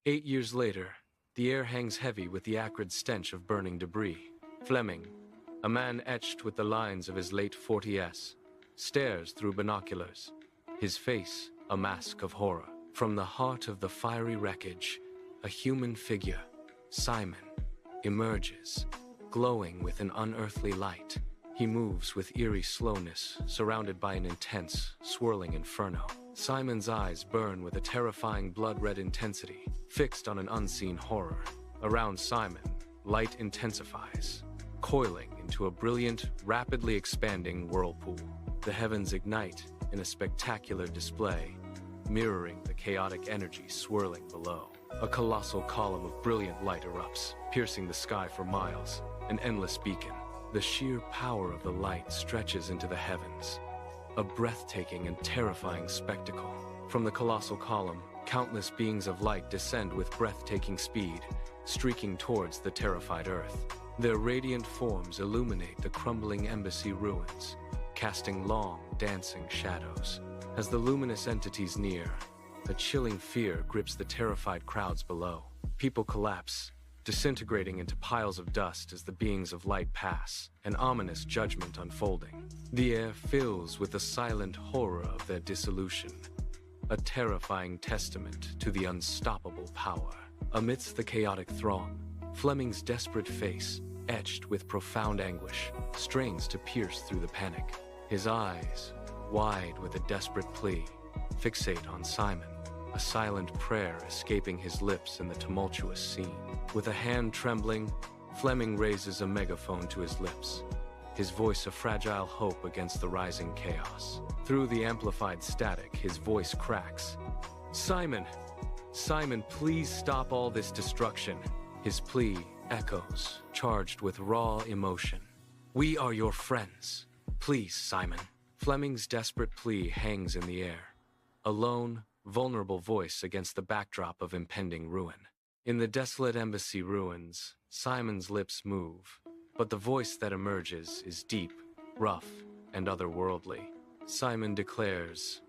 8 years later, the air hangs heavy with the acrid stench of burning debris. Fleming, a man etched with the lines of his late 40s, stares through binoculars, his face a mask of horror. From the heart of the fiery wreckage, a human figure, Simon, emerges, glowing with an unearthly light. He moves with eerie slowness, surrounded by an intense, swirling inferno. Simon's eyes burn with a terrifying blood-red intensity, fixed on an unseen horror. Around Simon, light intensifies, coiling into a brilliant, rapidly expanding whirlpool. The heavens ignite in a spectacular display, mirroring the chaotic energy swirling below. A colossal column of brilliant light erupts, piercing the sky for miles, an endless beacon. The sheer power of the light stretches into the heavens, a breathtaking and terrifying spectacle. From the colossal column, countless beings of light descend with breathtaking speed, streaking towards the terrified Earth. Their radiant forms illuminate the crumbling embassy ruins, casting long, dancing shadows. As the luminous entities near, a chilling fear grips the terrified crowds below. People collapse, disintegrating into piles of dust as the beings of light pass, an ominous judgment unfolding. The air fills with the silent horror of their dissolution, a terrifying testament to the unstoppable power. Amidst the chaotic throng, Fleming's desperate face, etched with profound anguish, strains to pierce through the panic. His eyes, wide with a desperate plea, fixate on Simon, a silent prayer escaping his lips in the tumultuous scene. With a hand trembling, Fleming raises a megaphone to his lips, his voice a fragile hope against the rising chaos. Through the amplified static, his voice cracks. "Simon! Simon, please stop all this destruction." His plea echoes, charged with raw emotion. "We are your friends. Please, Simon." Fleming's desperate plea hangs in the air, a lone, vulnerable voice against the backdrop of impending ruin. In the desolate embassy ruins, Simon's lips move, but the voice that emerges is deep, rough, and otherworldly. Simon declares,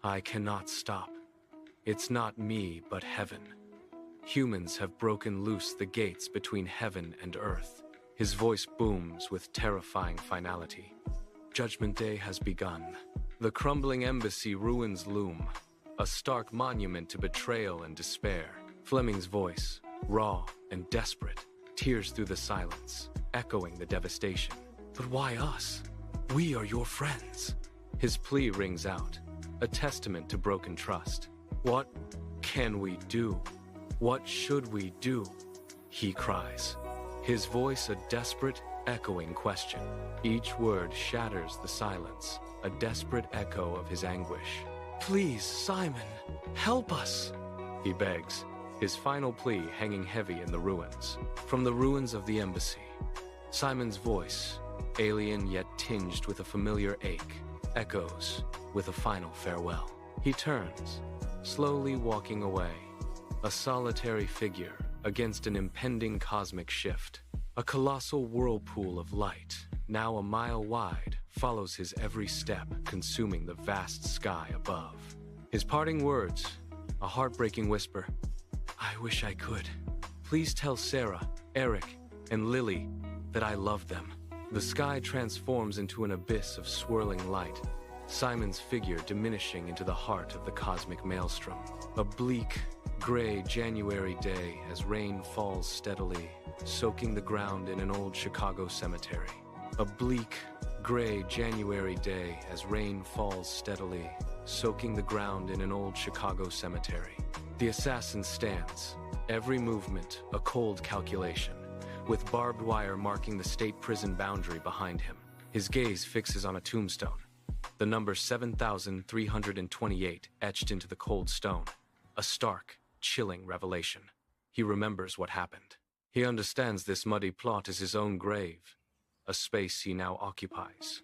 "I cannot stop. It's not me, but heaven. Humans have broken loose the gates between heaven and earth." His voice booms with terrifying finality. Judgment Day has begun. The crumbling embassy ruins loom, a stark monument to betrayal and despair. Fleming's voice, raw and desperate, tears through the silence, echoing the devastation. "But why us? We are your friends." His plea rings out, a testament to broken trust. "What can we do? What should we do?" he cries, his voice a desperate, echoing question. Each word shatters the silence, a desperate echo of his anguish. "Please, Simon, help us," he begs, his final plea hanging heavy in the ruins. From the ruins of the embassy, Simon's voice, alien yet tinged with a familiar ache, echoes with a final farewell. He turns, slowly walking away, a solitary figure against an impending cosmic shift. A colossal whirlpool of light, now a mile wide, follows his every step, consuming the vast sky above. His parting words, a heartbreaking whisper, "I wish I could. Please tell Sarah, Eric, and Lily that I love them." The sky transforms into an abyss of swirling light, Simon's figure diminishing into the heart of the cosmic maelstrom. A bleak, gray January day as rain falls steadily, soaking the ground in an old Chicago cemetery. A bleak, gray January day as rain falls steadily, soaking the ground in an old Chicago cemetery. The assassin stands, every movement a cold calculation, with barbed wire marking the state prison boundary behind him. His gaze fixes on a tombstone, the number 7,328 etched into the cold stone, a stark, chilling revelation. He remembers what happened. He understands this muddy plot is his own grave, a space he now occupies,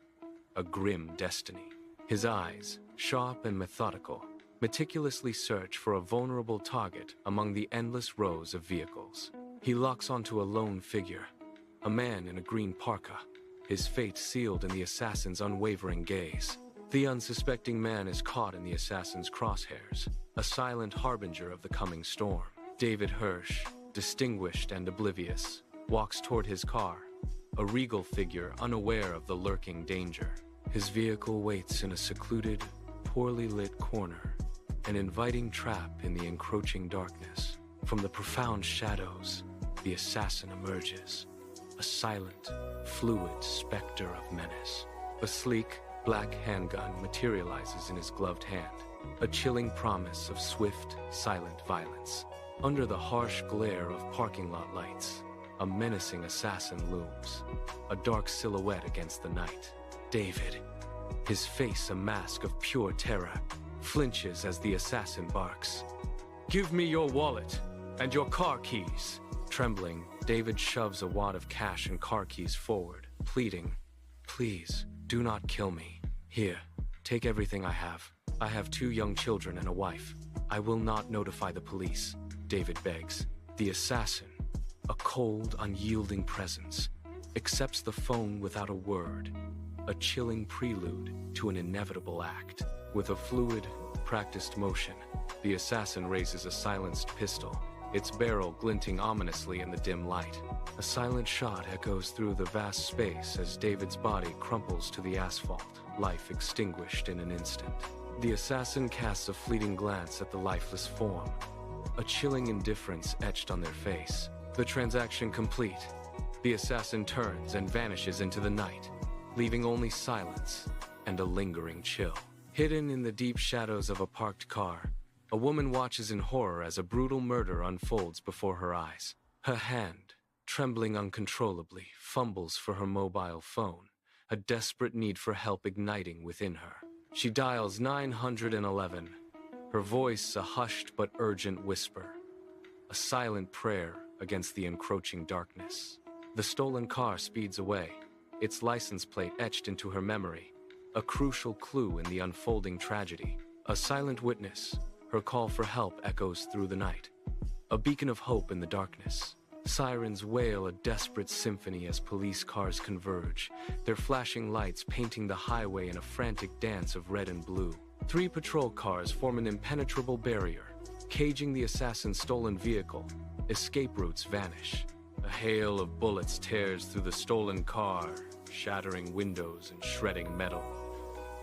a grim destiny. His eyes, sharp and methodical, meticulously search for a vulnerable target among the endless rows of vehicles. He locks onto a lone figure, a man in a green parka, his fate sealed in the assassin's unwavering gaze. The unsuspecting man is caught in the assassin's crosshairs, a silent harbinger of the coming storm. David Hirsch, distinguished and oblivious, walks toward his car, a regal figure unaware of the lurking danger. His vehicle waits in a secluded, poorly lit corner, an inviting trap in the encroaching darkness. From the profound shadows, the assassin emerges, a silent, fluid specter of menace. A sleek, black handgun materializes in his gloved hand, a chilling promise of swift, silent violence. Under the harsh glare of parking lot lights, a menacing assassin looms, a dark silhouette against the night. David, his face a mask of pure terror, flinches as the assassin barks. "Give me your wallet and your car keys." Trembling, David shoves a wad of cash and car keys forward, pleading, "Please, do not kill me. Here, take everything I have. I have 2 young children and a wife. I will not notify the police," David begs. The assassin, a cold, unyielding presence, accepts the phone without a word, a chilling prelude to an inevitable act. With a fluid, practiced motion, the assassin raises a silenced pistol, its barrel glinting ominously in the dim light. A silent shot echoes through the vast space as David's body crumples to the asphalt, life extinguished in an instant. The assassin casts a fleeting glance at the lifeless form, a chilling indifference etched on their face. The transaction complete, the assassin turns and vanishes into the night, leaving only silence and a lingering chill. Hidden in the deep shadows of a parked car, a woman watches in horror as a brutal murder unfolds before her eyes. Her hand, trembling uncontrollably, fumbles for her mobile phone, a desperate need for help igniting within her. She dials 911, her voice a hushed but urgent whisper, a silent prayer against the encroaching darkness. The stolen car speeds away, its license plate etched into her memory, a crucial clue in the unfolding tragedy. A silent witness, her call for help echoes through the night, a beacon of hope in the darkness. Sirens wail a desperate symphony as police cars converge, their flashing lights painting the highway in a frantic dance of red and blue. 3 patrol cars form an impenetrable barrier, caging the assassin's stolen vehicle. Escape routes vanish. A hail of bullets tears through the stolen car, shattering windows and shredding metal.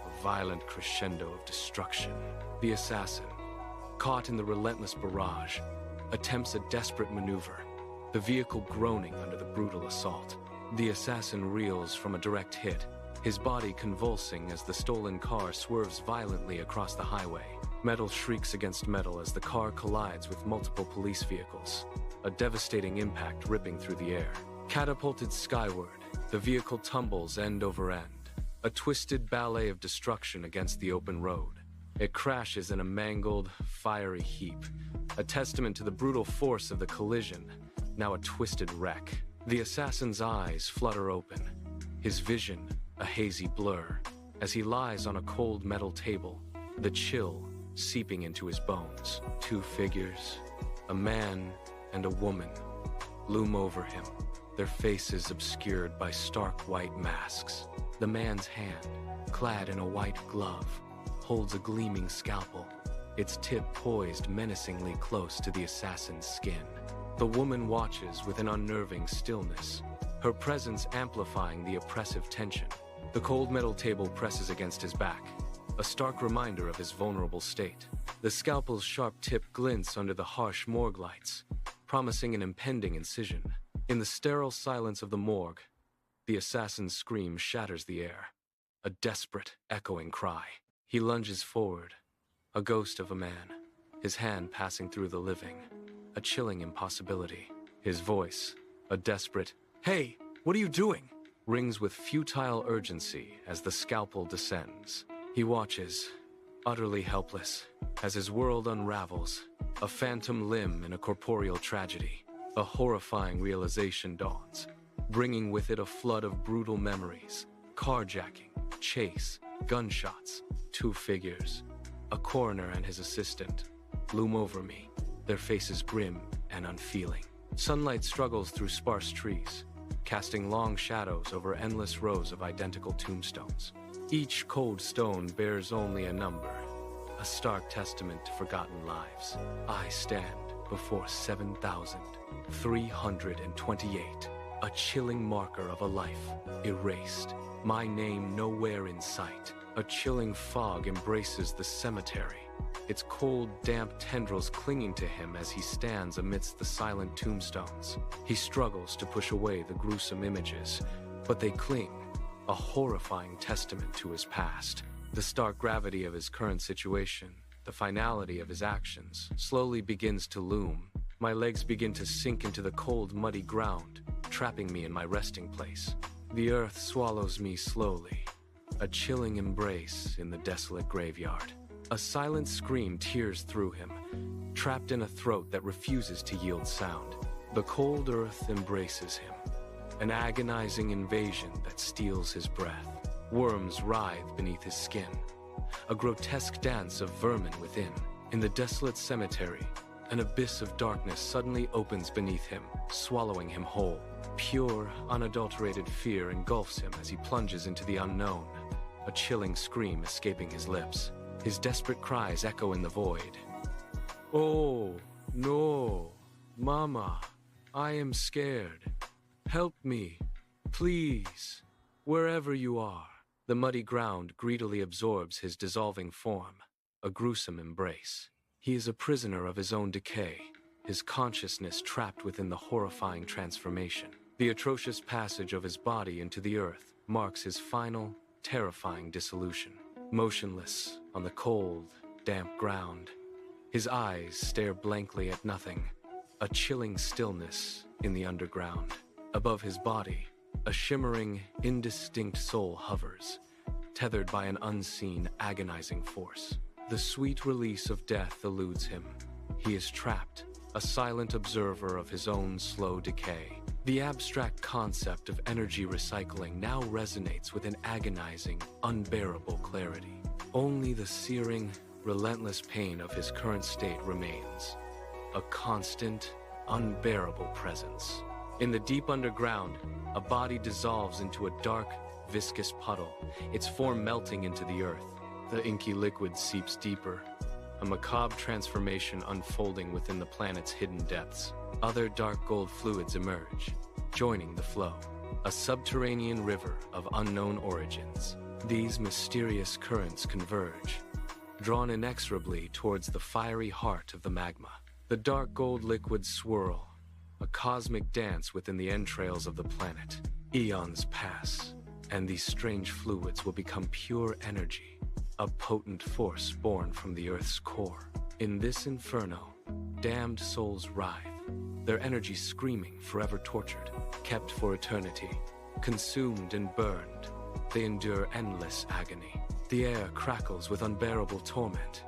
A violent crescendo of destruction. The assassin, caught in the relentless barrage, attempts a desperate maneuver, the vehicle groaning under the brutal assault. The assassin reels from a direct hit, his body convulsing as the stolen car swerves violently across the highway. Metal shrieks against metal as the car collides with multiple police vehicles, a devastating impact ripping through the air. Catapulted skyward, the vehicle tumbles end over end, a twisted ballet of destruction against the open road. It crashes in a mangled, fiery heap, a testament to the brutal force of the collision, now a twisted wreck. The assassin's eyes flutter open, his vision a hazy blur, as he lies on a cold metal table, the chill seeping into his bones. 2 figures, a man and a woman, loom over him, their faces obscured by stark white masks. The man's hand, clad in a white glove, holds a gleaming scalpel, its tip poised menacingly close to the assassin's skin. The woman watches with an unnerving stillness, her presence amplifying the oppressive tension. The cold metal table presses against his back, a stark reminder of his vulnerable state. The scalpel's sharp tip glints under the harsh morgue lights, promising an impending incision. In the sterile silence of the morgue, the assassin's scream shatters the air, a desperate, echoing cry. He lunges forward, a ghost of a man, his hand passing through the living, a chilling impossibility. His voice, a desperate, "Hey, what are you doing?" rings with futile urgency as the scalpel descends. He watches, utterly helpless, as his world unravels, a phantom limb in a corporeal tragedy. A horrifying realization dawns, bringing with it a flood of brutal memories, carjacking, chase, gunshots. 2 figures, a coroner and his assistant, loom over me, their faces grim and unfeeling. Sunlight struggles through sparse trees, casting long shadows over endless rows of identical tombstones. Each cold stone bears only a number, a stark testament to forgotten lives. I stand, before 7,328. A chilling marker of a life erased. My name nowhere in sight. A chilling fog embraces the cemetery, its cold, damp tendrils clinging to him as he stands amidst the silent tombstones. He struggles to push away the gruesome images, but they cling, a horrifying testament to his past. The stark gravity of his current situation, the finality of his actions, slowly begins to loom. My legs begin to sink into the cold, muddy ground, trapping me in my resting place. The earth swallows me slowly, a chilling embrace in the desolate graveyard. A silent scream tears through him, trapped in a throat that refuses to yield sound. The cold earth embraces him, an agonizing invasion that steals his breath. Worms writhe beneath his skin, a grotesque dance of vermin within. In the desolate cemetery, an abyss of darkness suddenly opens beneath him, swallowing him whole. Pure, unadulterated fear engulfs him as he plunges into the unknown, a chilling scream escaping his lips. His desperate cries echo in the void. "Oh, no, Mama, I am scared. Help me, please, wherever you are." The muddy ground greedily absorbs his dissolving form, a gruesome embrace. He is a prisoner of his own decay, his consciousness trapped within the horrifying transformation. The atrocious passage of his body into the earth marks his final, terrifying dissolution. Motionless on the cold, damp ground, his eyes stare blankly at nothing, a chilling stillness in the underground. Above his body, a shimmering, indistinct soul hovers, tethered by an unseen, agonizing force. The sweet release of death eludes him. He is trapped, a silent observer of his own slow decay. The abstract concept of energy recycling now resonates with an agonizing, unbearable clarity. Only the searing, relentless pain of his current state remains, a constant, unbearable presence. In the deep underground, a body dissolves into a dark, viscous puddle, its form melting into the earth. The inky liquid seeps deeper, a macabre transformation unfolding within the planet's hidden depths. Other dark gold fluids emerge, joining the flow, a subterranean river of unknown origins. These mysterious currents converge, drawn inexorably towards the fiery heart of the magma. The dark gold liquids swirl, a cosmic dance within the entrails of the planet. Eons pass, and these strange fluids will become pure energy, a potent force born from the Earth's core. In this inferno, damned souls writhe, their energy screaming, forever tortured, kept for eternity. Consumed and burned, they endure endless agony. The air crackles with unbearable torment,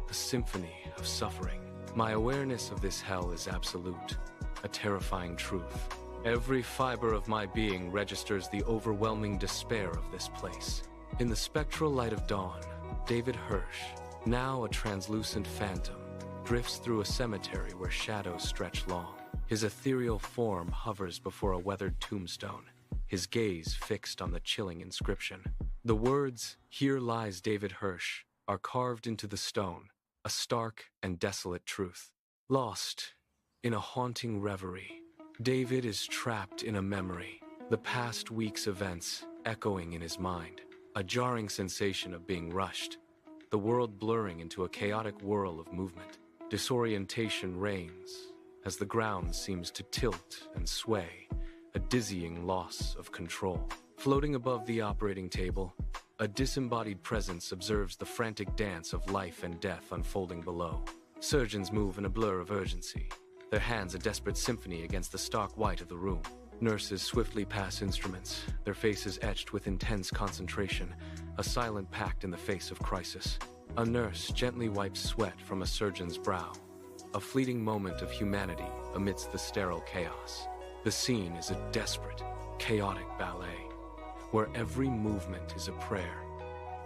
a symphony of suffering. My awareness of this hell is absolute, a terrifying truth. Every fiber of my being registers the overwhelming despair of this place. In the spectral light of dawn, David Hirsch, now a translucent phantom, drifts through a cemetery where shadows stretch long. His ethereal form hovers before a weathered tombstone, his gaze fixed on the chilling inscription. The words, "Here lies David Hirsch," are carved into the stone, a stark and desolate truth. Lost in a haunting reverie, David is trapped in a memory, the past week's events echoing in his mind, a jarring sensation of being rushed, the world blurring into a chaotic whirl of movement. Disorientation reigns as the ground seems to tilt and sway, a dizzying loss of control. Floating above the operating table, a disembodied presence observes the frantic dance of life and death unfolding below. Surgeons move in a blur of urgency, their hands a desperate symphony against the stark white of the room. Nurses swiftly pass instruments, their faces etched with intense concentration, a silent pact in the face of crisis. A nurse gently wipes sweat from a surgeon's brow, a fleeting moment of humanity amidst the sterile chaos. The scene is a desperate, chaotic ballet, where every movement is a prayer,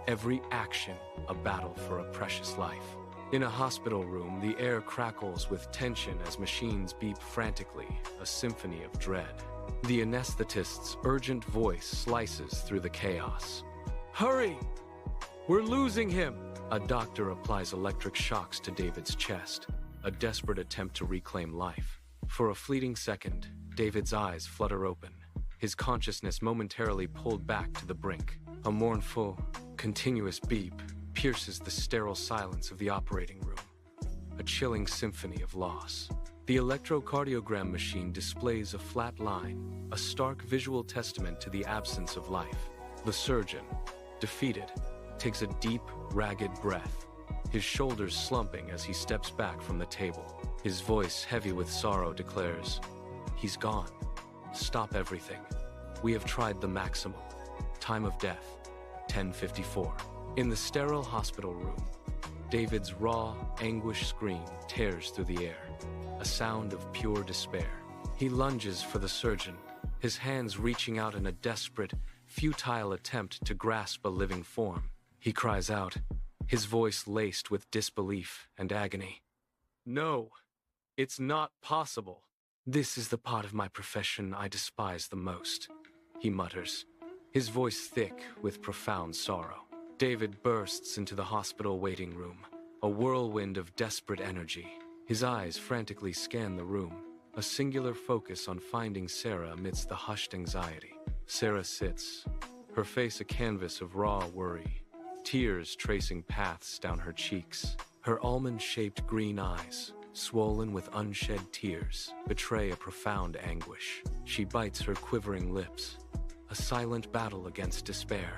every action a battle for a precious life. In a hospital room, the air crackles with tension as machines beep frantically, a symphony of dread. The anesthetist's urgent voice slices through the chaos. "Hurry! We're losing him!" A doctor applies electric shocks to David's chest, a desperate attempt to reclaim life. For a fleeting second, David's eyes flutter open, his consciousness momentarily pulled back to the brink. A mournful, continuous beep pierces the sterile silence of the operating room, a chilling symphony of loss. The electrocardiogram machine displays a flat line, a stark visual testament to the absence of life. The surgeon, defeated, takes a deep, ragged breath, his shoulders slumping as he steps back from the table. His voice, heavy with sorrow, declares, "He's gone. Stop everything. We have tried the maximum. Time of death, 10:54. In the sterile hospital room, David's raw, anguished scream tears through the air, a sound of pure despair. He lunges for the surgeon, his hands reaching out in a desperate, futile attempt to grasp a living form. He cries out, his voice laced with disbelief and agony. "No, it's not possible. This is the part of my profession I despise the most," he mutters, his voice thick with profound sorrow. David bursts into the hospital waiting room, a whirlwind of desperate energy. His eyes frantically scan the room, a singular focus on finding Sarah amidst the hushed anxiety. Sarah sits, her face a canvas of raw worry, tears tracing paths down her cheeks. Her almond-shaped green eyes, swollen with unshed tears, betray a profound anguish. She bites her quivering lips, a silent battle against despair,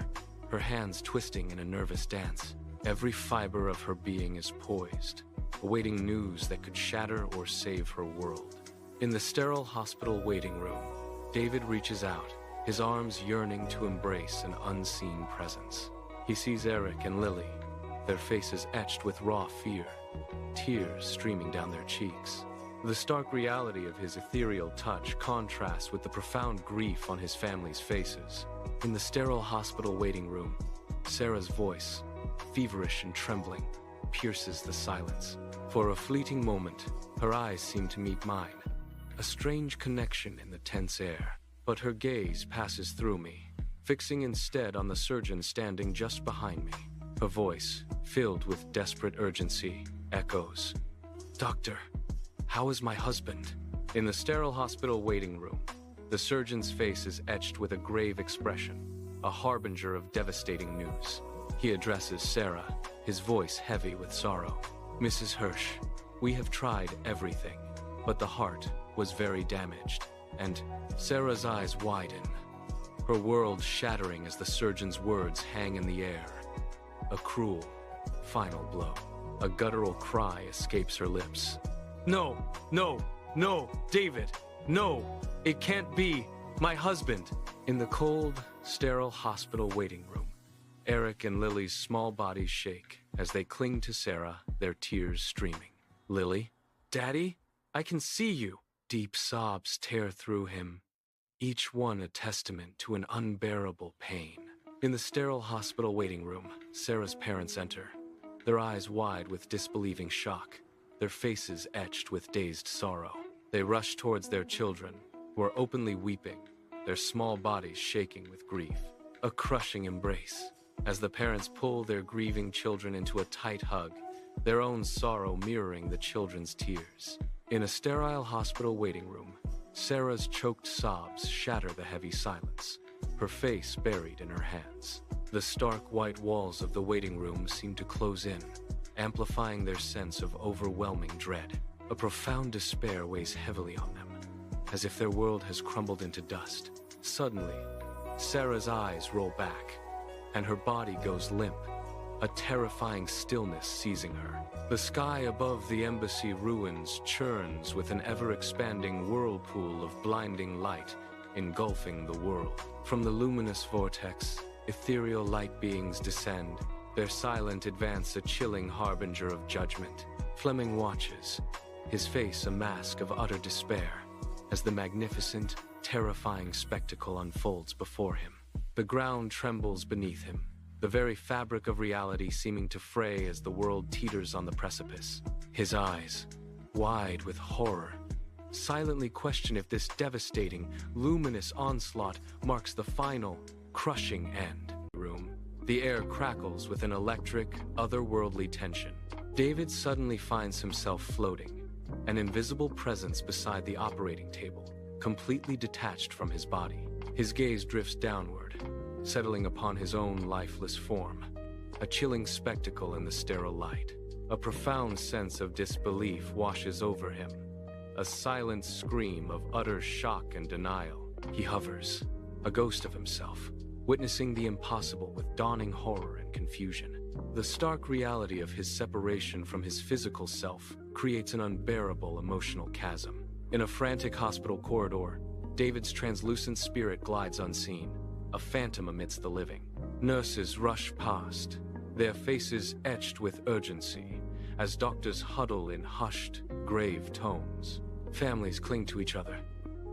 her hands twisting in a nervous dance. Every fiber of her being is poised, awaiting news that could shatter or save her world. In the sterile hospital waiting room, David reaches out, his arms yearning to embrace an unseen presence. He sees Eric and Lily, their faces etched with raw fear, tears streaming down their cheeks. The stark reality of his ethereal touch contrasts with the profound grief on his family's faces. In the sterile hospital waiting room, Sarah's voice, feverish and trembling, pierces the silence. For a fleeting moment, her eyes seem to meet mine, a strange connection in the tense air. But her gaze passes through me, fixing instead on the surgeon standing just behind me. Her voice, filled with desperate urgency, echoes, "Doctor, how is my husband?" In the sterile hospital waiting room, the surgeon's face is etched with a grave expression, a harbinger of devastating news. He addresses Sarah, his voice heavy with sorrow. "Mrs. Hirsch, we have tried everything, but the heart was very damaged." And Sarah's eyes widen, her world shattering as the surgeon's words hang in the air. A cruel, final blow. A guttural cry escapes her lips. "No, no, no, David, no, it can't be, my husband." In the cold, sterile hospital waiting room, Eric and Lily's small bodies shake as they cling to Sarah, their tears streaming. "Lily? Daddy? I can see you." Deep sobs tear through him, each one a testament to an unbearable pain. In the sterile hospital waiting room, Sarah's parents enter, their eyes wide with disbelieving shock, their faces etched with dazed sorrow. They rush towards their children, who are openly weeping, their small bodies shaking with grief. A crushing embrace, as the parents pull their grieving children into a tight hug, their own sorrow mirroring the children's tears. In a sterile hospital waiting room, Sarah's choked sobs shatter the heavy silence, her face buried in her hands. The stark white walls of the waiting room seem to close in, amplifying their sense of overwhelming dread. A profound despair weighs heavily on them, as if their world has crumbled into dust. Suddenly, Sarah's eyes roll back, and her body goes limp, a terrifying stillness seizing her. The sky above the embassy ruins churns with an ever-expanding whirlpool of blinding light, engulfing the world. From the luminous vortex, ethereal light beings descend, their silent advance a chilling harbinger of judgment. Fleming watches, his face a mask of utter despair, as the magnificent, terrifying spectacle unfolds before him. The ground trembles beneath him, the very fabric of reality seeming to fray as the world teeters on the precipice. His eyes, wide with horror, silently question if this devastating, luminous onslaught marks the final, crushing end. The air crackles with an electric, otherworldly tension. David suddenly finds himself floating, an invisible presence beside the operating table, completely detached from his body. His gaze drifts downward, settling upon his own lifeless form, a chilling spectacle in the sterile light. A profound sense of disbelief washes over him, a silent scream of utter shock and denial. He hovers, a ghost of himself, witnessing the impossible with dawning horror and confusion. The stark reality of his separation from his physical self creates an unbearable emotional chasm. In a frantic hospital corridor, David's translucent spirit glides unseen, a phantom amidst the living. Nurses rush past, their faces etched with urgency, as doctors huddle in hushed, grave tones. Families cling to each other,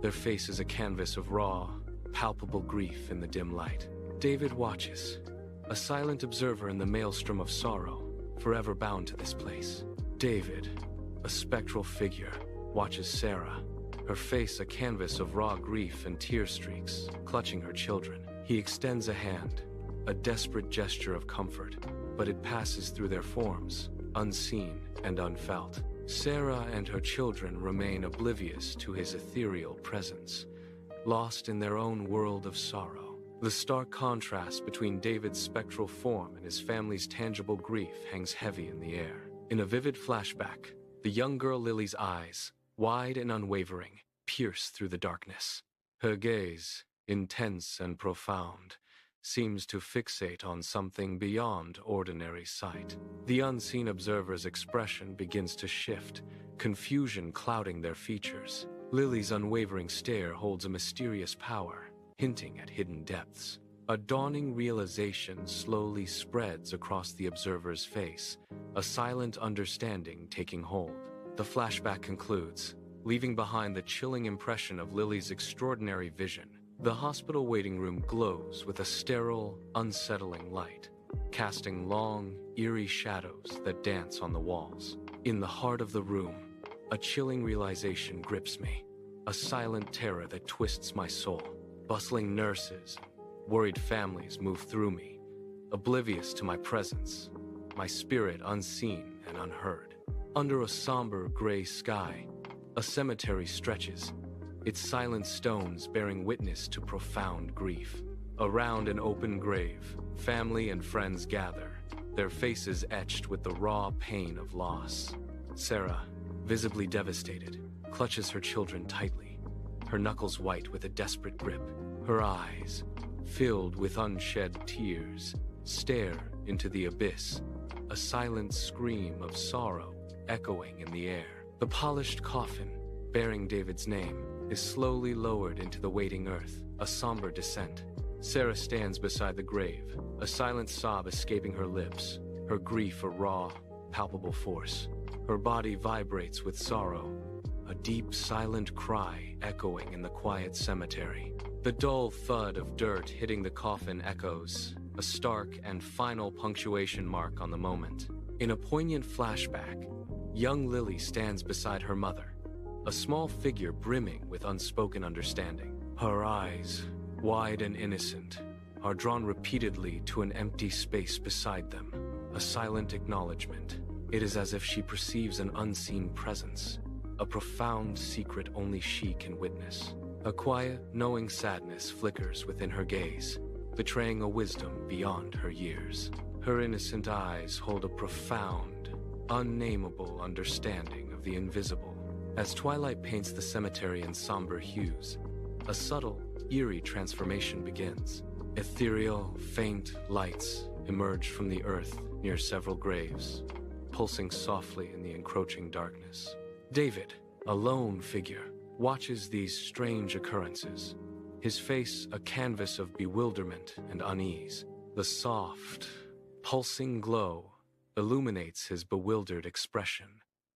their faces a canvas of raw, palpable grief in the dim light. David watches, a silent observer in the maelstrom of sorrow, forever bound to this place. David, a spectral figure, watches Sarah, her face a canvas of raw grief and tear streaks, clutching her children. He extends a hand, a desperate gesture of comfort, but it passes through their forms, unseen and unfelt. Sarah and her children remain oblivious to his ethereal presence, lost in their own world of sorrow. The stark contrast between David's spectral form and his family's tangible grief hangs heavy in the air. In a vivid flashback, the young girl Lily's eyes, wide and unwavering, pierce through the darkness. Her gaze, intense and profound, seems to fixate on something beyond ordinary sight. The unseen observer's expression begins to shift, confusion clouding their features. Lily's unwavering stare holds a mysterious power, hinting at hidden depths. A dawning realization slowly spreads across the observer's face, a silent understanding taking hold. The flashback concludes, leaving behind the chilling impression of Lily's extraordinary vision. The hospital waiting room glows with a sterile, unsettling light, casting long, eerie shadows that dance on the walls. In the heart of the room, a chilling realization grips me, a silent terror that twists my soul. Bustling nurses, worried families move through me, oblivious to my presence, my spirit unseen and unheard. Under a somber gray sky, a cemetery stretches, its silent stones bearing witness to profound grief. Around an open grave, family and friends gather, their faces etched with the raw pain of loss. Sarah, visibly devastated, clutches her children tightly, her knuckles white with a desperate grip. Her eyes, filled with unshed tears, stare into the abyss, a silent scream of sorrow echoing in the air. The polished coffin, bearing David's name, is slowly lowered into the waiting earth, a somber descent. Sarah stands beside the grave, a silent sob escaping her lips, her grief a raw, palpable force. Her body vibrates with sorrow, a deep, silent cry echoing in the quiet cemetery. The dull thud of dirt hitting the coffin echoes, a stark and final punctuation mark on the moment. In a poignant flashback, young Lily stands beside her mother, a small figure brimming with unspoken understanding. Her eyes, wide and innocent, are drawn repeatedly to an empty space beside them, a silent acknowledgement. It is as if she perceives an unseen presence, a profound secret only she can witness. A quiet, knowing sadness flickers within her gaze, betraying a wisdom beyond her years. Her innocent eyes hold a profound, unnameable understanding of the invisible. As twilight paints the cemetery in somber hues, a subtle, eerie transformation begins. Ethereal, faint lights emerge from the earth near several graves, pulsing softly in the encroaching darkness. David, a lone figure, watches these strange occurrences, his face a canvas of bewilderment and unease. The soft, pulsing glow illuminates his bewildered expression,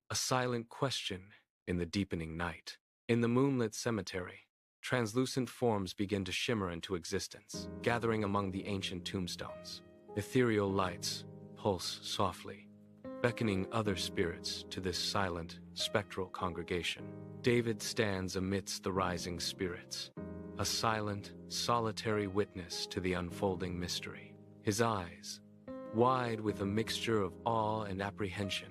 a silent question in the deepening night. In the moonlit cemetery, translucent forms begin to shimmer into existence, gathering among the ancient tombstones. Ethereal lights pulse softly, beckoning other spirits to this silent, spectral congregation. David stands amidst the rising spirits, a silent, solitary witness to the unfolding mystery. His eyes, wide with a mixture of awe and apprehension,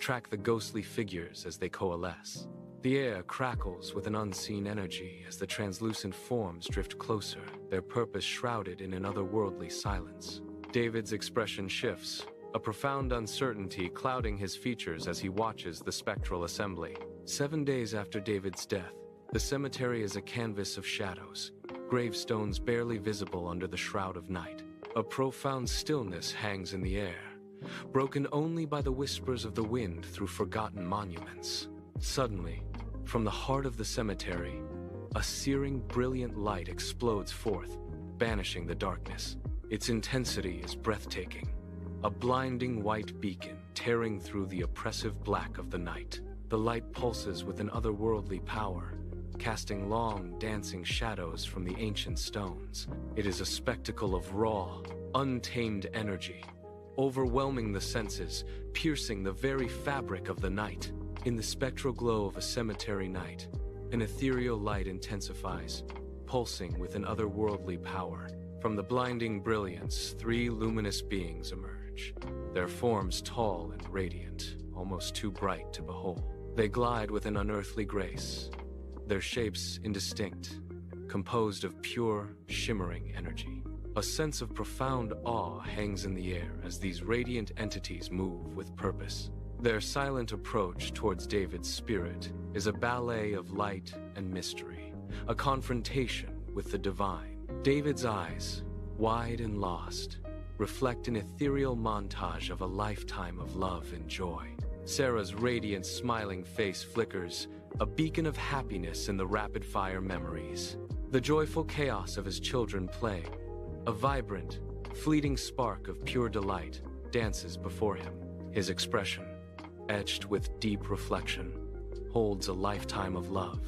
track the ghostly figures as they coalesce. The air crackles with an unseen energy as the translucent forms drift closer, their purpose shrouded in an otherworldly silence. David's expression shifts, a profound uncertainty clouding his features as he watches the spectral assembly. 7 days after David's death, the cemetery is a canvas of shadows, gravestones barely visible under the shroud of night. A profound stillness hangs in the air, broken only by the whispers of the wind through forgotten monuments. Suddenly, from the heart of the cemetery, a searing, brilliant light explodes forth, banishing the darkness. Its intensity is breathtaking, a blinding white beacon tearing through the oppressive black of the night. The light pulses with an otherworldly power, casting long, dancing shadows from the ancient stones. It is a spectacle of raw, untamed energy, overwhelming the senses, piercing the very fabric of the night. In the spectral glow of a cemetery night, an ethereal light intensifies, pulsing with an otherworldly power. From the blinding brilliance, 3 luminous beings emerge, their forms tall and radiant, almost too bright to behold. They glide with an unearthly grace, their shapes indistinct, composed of pure, shimmering energy. A sense of profound awe hangs in the air as these radiant entities move with purpose. Their silent approach towards David's spirit is a ballet of light and mystery, a confrontation with the divine. David's eyes, wide and lost, reflect an ethereal montage of a lifetime of love and joy. Sarah's radiant, smiling face flickers, a beacon of happiness in the rapid-fire memories. The joyful chaos of his children playing, a vibrant, fleeting spark of pure delight, dances before him. His expression, etched with deep reflection, holds a lifetime of love,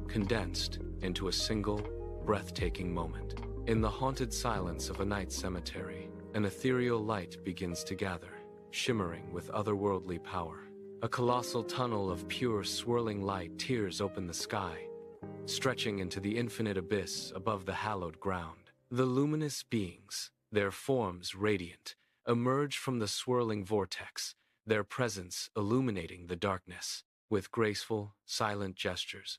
condensed into a single, breathtaking moment. In the haunted silence of a night cemetery, an ethereal light begins to gather, shimmering with otherworldly power. A colossal tunnel of pure, swirling light tears open the sky, stretching into the infinite abyss above the hallowed ground. The luminous beings, their forms radiant, emerge from the swirling vortex, their presence illuminating the darkness. With graceful, silent gestures,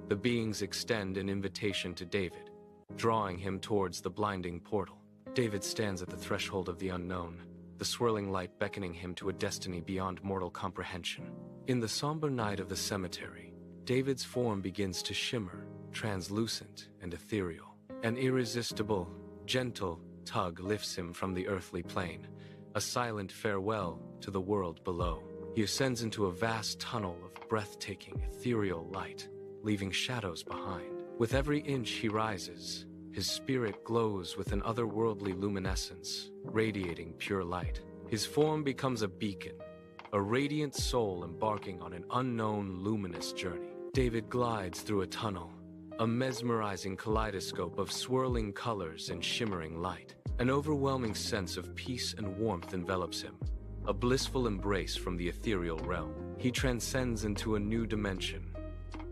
the beings extend an invitation to David, drawing him towards the blinding portal. David stands at the threshold of the unknown, the swirling light beckoning him to a destiny beyond mortal comprehension. In the somber night of the cemetery, David's form begins to shimmer, translucent and ethereal. An irresistible, gentle tug lifts him from the earthly plane, a silent farewell to the world below. He ascends into a vast tunnel of breathtaking, ethereal light, leaving shadows behind. With every inch he rises, his spirit glows with an otherworldly luminescence, radiating pure light. His form becomes a beacon, a radiant soul embarking on an unknown, luminous journey. David glides through a tunnel, a mesmerizing kaleidoscope of swirling colors and shimmering light. An overwhelming sense of peace and warmth envelops him, a blissful embrace from the ethereal realm. He transcends into a new dimension,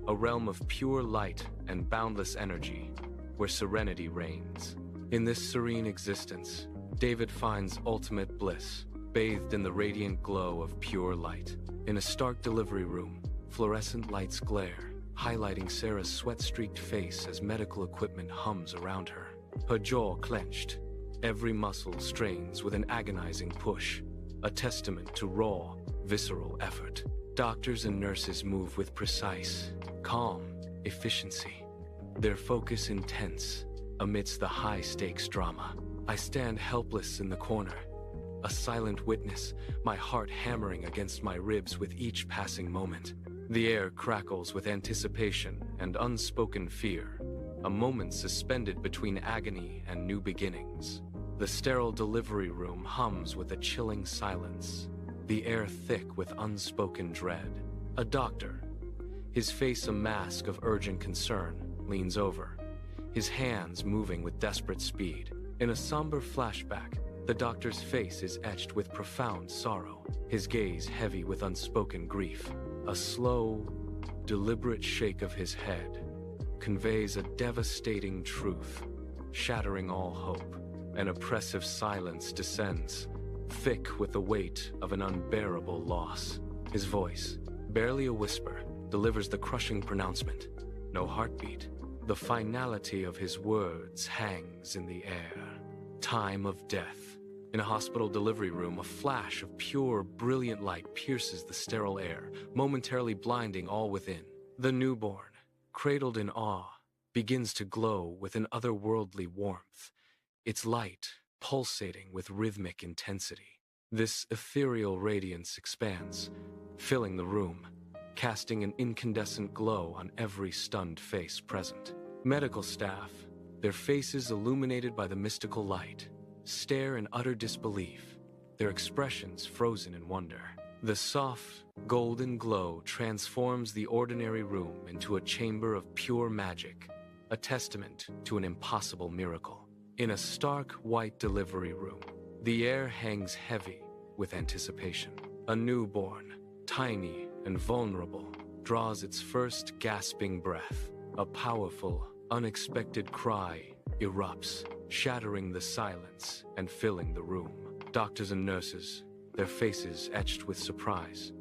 a realm of pure light and boundless energy, where serenity reigns. In this serene existence, David finds ultimate bliss, bathed in the radiant glow of pure light. In a stark delivery room, fluorescent lights glare, highlighting Sarah's sweat-streaked face as medical equipment hums around her. Her jaw clenched, every muscle strains with an agonizing push, a testament to raw, visceral effort. Doctors and nurses move with precise, calm efficiency, their focus intense amidst the high-stakes drama. I stand helpless in the corner, a silent witness, my heart hammering against my ribs with each passing moment. The air crackles with anticipation and unspoken fear, a moment suspended between agony and new beginnings. The sterile delivery room hums with a chilling silence, the air thick with unspoken dread. A doctor, his face a mask of urgent concern, leans over, his hands moving with desperate speed. In a somber flashback, the doctor's face is etched with profound sorrow, his gaze heavy with unspoken grief. A slow, deliberate shake of his head conveys a devastating truth, shattering all hope. An oppressive silence descends, thick with the weight of an unbearable loss. His voice, barely a whisper, delivers the crushing pronouncement. No heartbeat. The finality of his words hangs in the air. Time of death. In a hospital delivery room, a flash of pure, brilliant light pierces the sterile air, momentarily blinding all within. The newborn, cradled in awe, begins to glow with an otherworldly warmth, its light pulsating with rhythmic intensity. This ethereal radiance expands, filling the room, casting an incandescent glow on every stunned face present. Medical staff, their faces illuminated by the mystical light, stare in utter disbelief, their expressions frozen in wonder. The soft, golden glow transforms the ordinary room into a chamber of pure magic, a testament to an impossible miracle. In a stark white delivery room, the air hangs heavy with anticipation. A newborn, tiny and vulnerable, draws its first gasping breath. A powerful, unexpected cry erupts, shattering the silence and filling the room. Doctors and nurses, their faces etched with surprise,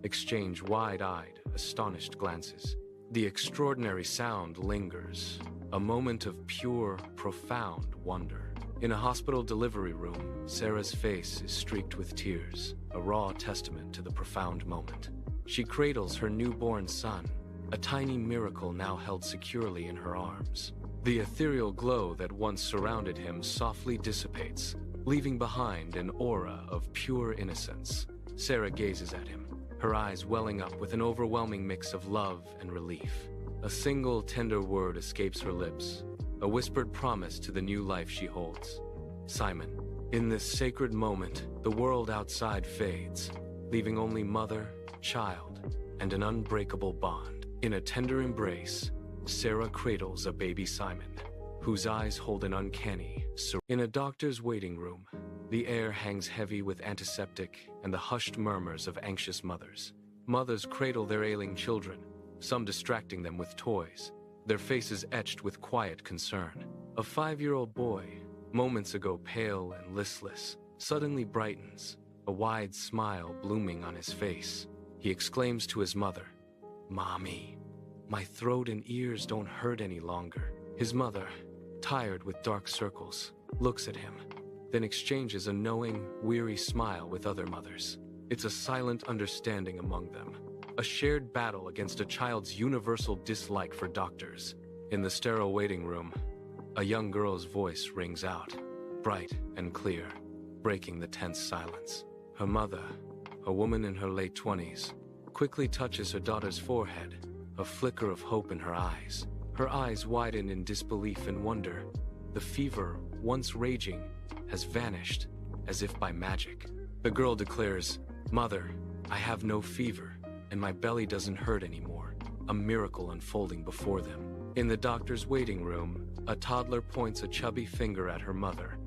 exchange wide-eyed, astonished glances. The extraordinary sound lingers, a moment of pure, profound wonder. In a hospital delivery room, Sarah's face is streaked with tears, a raw testament to the profound moment. She cradles her newborn son, a tiny miracle now held securely in her arms. The ethereal glow that once surrounded him softly dissipates, leaving behind an aura of pure innocence. Sarah gazes at him, her eyes welling up with an overwhelming mix of love and relief. A single tender word escapes her lips, a whispered promise to the new life she holds. Simon. In this sacred moment, the world outside fades, leaving only mother, child, and an unbreakable bond. In a tender embrace, Sarah cradles a baby Simon, whose eyes hold an uncanny surrender. In a doctor's waiting room, the air hangs heavy with antiseptic and the hushed murmurs of anxious mothers. Mothers cradle their ailing children, some distracting them with toys, their faces etched with quiet concern. A 5-year-old boy, moments ago pale and listless, suddenly brightens, a wide smile blooming on his face. He exclaims to his mother, "Mommy, my throat and ears don't hurt any longer." His mother, tired with dark circles, looks at him, then exchanges a knowing, weary smile with other mothers. It's a silent understanding among them, a shared battle against a child's universal dislike for doctors. In the sterile waiting room, a young girl's voice rings out, bright and clear, breaking the tense silence. Her mother, a woman in her late 20s, quickly touches her daughter's forehead, a flicker of hope in her eyes. Her eyes widen in disbelief and wonder. The fever, once raging, has vanished, as if by magic. The girl declares, "Mother, I have no fever, and my belly doesn't hurt anymore," a miracle unfolding before them. In the doctor's waiting room, a toddler points a chubby finger at her mother,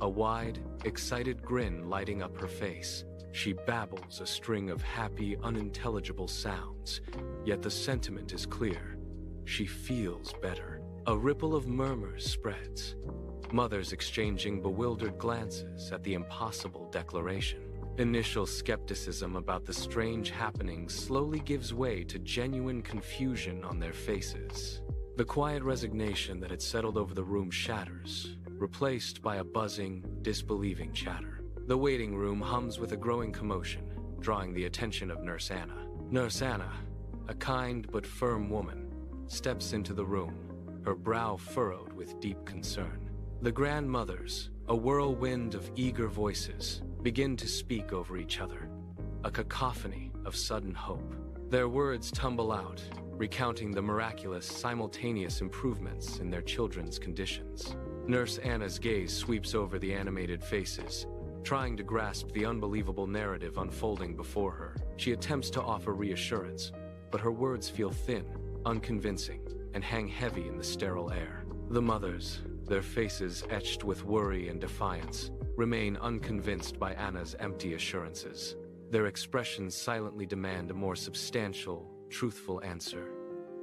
a wide, excited grin lighting up her face. She babbles a string of happy, unintelligible sounds, yet the sentiment is clear. She feels better. A ripple of murmurs spreads, mothers exchanging bewildered glances at the impossible declaration. Initial skepticism about the strange happenings slowly gives way to genuine confusion on their faces. The quiet resignation that had settled over the room shatters, replaced by a buzzing, disbelieving chatter. The waiting room hums with a growing commotion, drawing the attention of Nurse Anna. Nurse Anna, a kind but firm woman, steps into the room, her brow furrowed with deep concern. The grandmothers, a whirlwind of eager voices, begin to speak over each other, a cacophony of sudden hope. Their words tumble out, recounting the miraculous, simultaneous improvements in their children's conditions. Nurse Anna's gaze sweeps over the animated faces, trying to grasp the unbelievable narrative unfolding before her. She attempts to offer reassurance, but her words feel thin, unconvincing, and hang heavy in the sterile air. The mothers, their faces etched with worry and defiance, remain unconvinced by Anna's empty assurances. Their expressions silently demand a more substantial, truthful answer,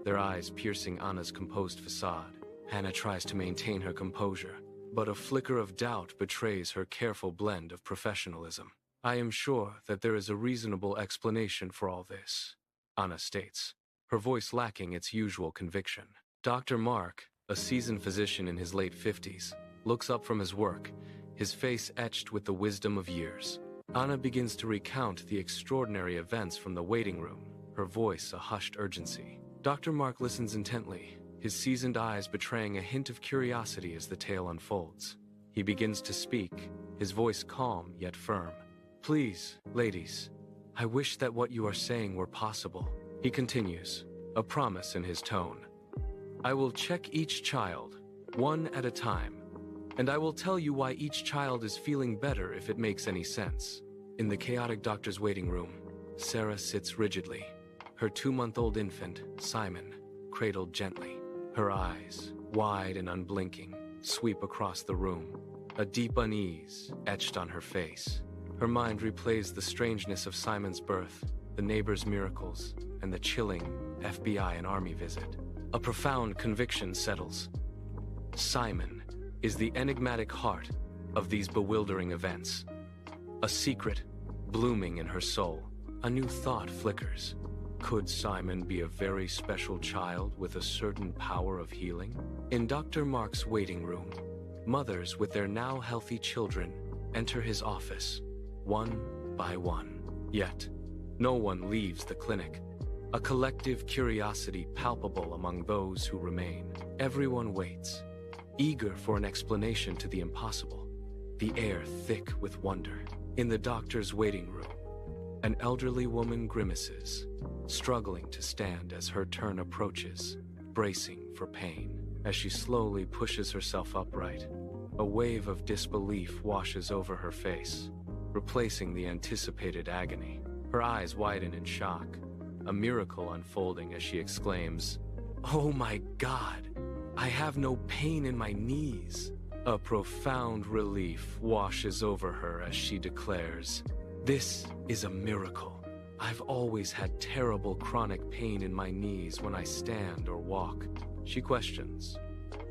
their eyes piercing Anna's composed facade. Anna tries to maintain her composure, but a flicker of doubt betrays her careful blend of professionalism. I am sure that there is a reasonable explanation for all this, Anna states, her voice lacking its usual conviction. Dr. Mark, a seasoned physician in his late 50s, looks up from his work, his face etched with the wisdom of years. Anna begins to recount the extraordinary events from the waiting room, her voice a hushed urgency. Dr. Mark listens intently, his seasoned eyes betraying a hint of curiosity as the tale unfolds. He begins to speak, his voice calm yet firm. Please, ladies, I wish that what you are saying were possible. He continues, a promise in his tone. I will check each child, one at a time, and I will tell you why each child is feeling better if it makes any sense. In the chaotic doctor's waiting room, Sarah sits rigidly, her 2-month-old infant, Simon, cradled gently. Her eyes, wide and unblinking, sweep across the room, a deep unease etched on her face. Her mind replays the strangeness of Simon's birth, the neighbor's miracles, and the chilling FBI and Army visit. A profound conviction settles. Simon is the enigmatic heart of these bewildering events. A secret blooming in her soul. A new thought flickers. Could Simon be a very special child with a certain power of healing? In Dr. Mark's waiting room, mothers with their now healthy children enter his office, one by one. Yet, no one leaves the clinic. A collective curiosity palpable among those who remain. Everyone waits, eager for an explanation to the impossible, the air thick with wonder. In the doctor's waiting room, an elderly woman grimaces, struggling to stand as her turn approaches, bracing for pain. As she slowly pushes herself upright, a wave of disbelief washes over her face, replacing the anticipated agony. Her eyes widen in shock, a miracle unfolding as she exclaims, "Oh my God, I have no pain in my knees." A profound relief washes over her as she declares, "This is a miracle. I've always had terrible chronic pain in my knees when I stand or walk." She questions,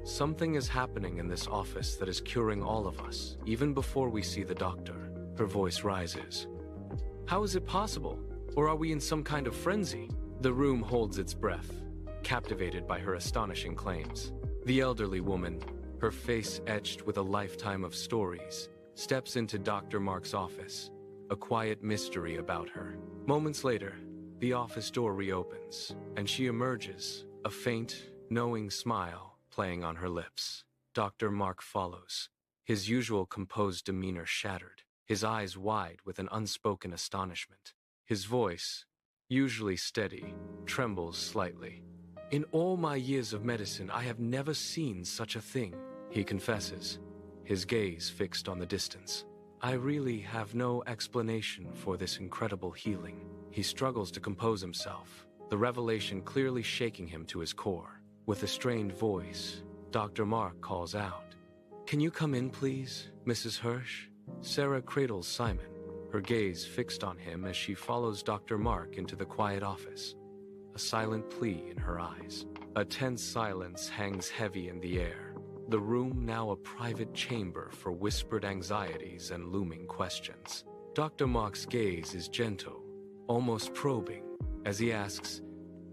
"Something is happening in this office that is curing all of us, even before we see the doctor." Her voice rises. "How is it possible? Or are we in some kind of frenzy?" The room holds its breath, captivated by her astonishing claims. The elderly woman, her face etched with a lifetime of stories, steps into Dr. Mark's office, a quiet mystery about her. Moments later, the office door reopens, and she emerges, a faint, knowing smile playing on her lips. Dr. Mark follows, his usual composed demeanor shattered, his eyes wide with an unspoken astonishment. His voice, usually steady, trembles slightly. "In all my years of medicine, I have never seen such a thing," he confesses, his gaze fixed on the distance. "I really have no explanation for this incredible healing." He struggles to compose himself, the revelation clearly shaking him to his core. With a strained voice, Dr. Mark calls out, "Can you come in, please, Mrs. Hirsch?" Sarah cradles Simon, her gaze fixed on him as she follows Dr. Mark into the quiet office, a silent plea in her eyes. A tense silence hangs heavy in the air, the room now a private chamber for whispered anxieties and looming questions. Dr. Mark's gaze is gentle, almost probing, as he asks,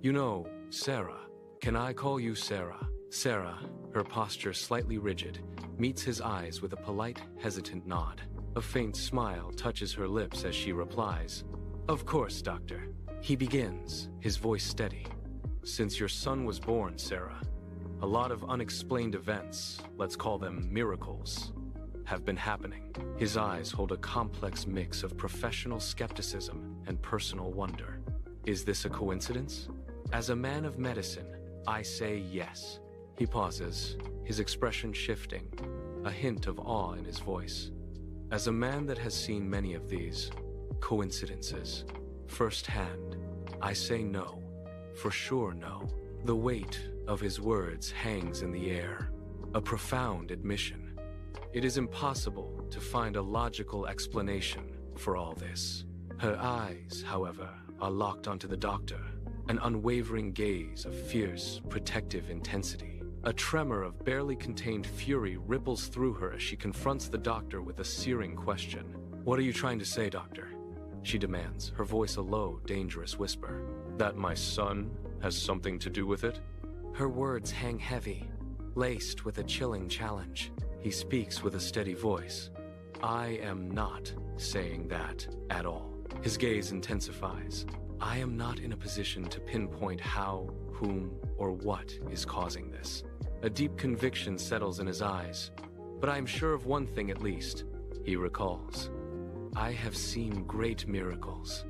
"You know, Sarah, can I call you Sarah?" Sarah, her posture slightly rigid, meets his eyes with a polite, hesitant nod. A faint smile touches her lips as she replies, "Of course, doctor." He begins, his voice steady. "Since your son was born, Sarah, a lot of unexplained events, let's call them miracles, have been happening." His eyes hold a complex mix of professional skepticism and personal wonder. Is this a coincidence? As a man of medicine, I say yes. He pauses, his expression shifting, a hint of awe in his voice. As a man that has seen many of these coincidences firsthand, I say no, for sure no. The weight of his words hangs in the air, a profound admission. It is impossible to find a logical explanation for all this. Her eyes, however, are locked onto the doctor, an unwavering gaze of fierce, protective intensity. A tremor of barely contained fury ripples through her as she confronts the doctor with a searing question. What are you trying to say, doctor? She demands, her voice a low, dangerous whisper. That my son has something to do with it? Her words hang heavy, laced with a chilling challenge. He speaks with a steady voice. I am not saying that at all. His gaze intensifies. I am not in a position to pinpoint how, whom, or what is causing this. A deep conviction settles in his eyes. But I am sure of one thing at least, he recalls. I have seen great miracles,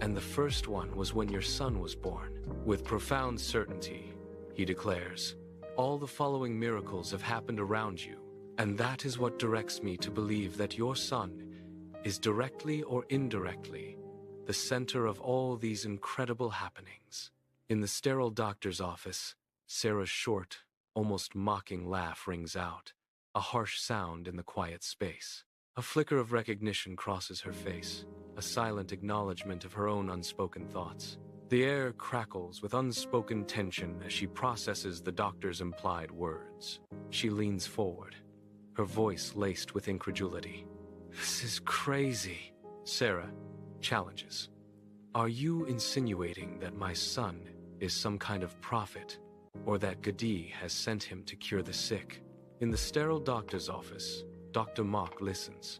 and the first one was when your son was born. With profound certainty, he declares, all the following miracles have happened around you, and that is what directs me to believe that your son is directly or indirectly the center of all these incredible happenings. In the sterile doctor's office, Sarah's short, almost mocking laugh rings out, a harsh sound in the quiet space. A flicker of recognition crosses her face, a silent acknowledgement of her own unspoken thoughts. The air crackles with unspoken tension as she processes the doctor's implied words. She leans forward, her voice laced with incredulity. This is crazy. Sarah challenges. Are you insinuating that my son is some kind of prophet, or that Gadi has sent him to cure the sick? In the sterile doctor's office, Dr. Mark listens,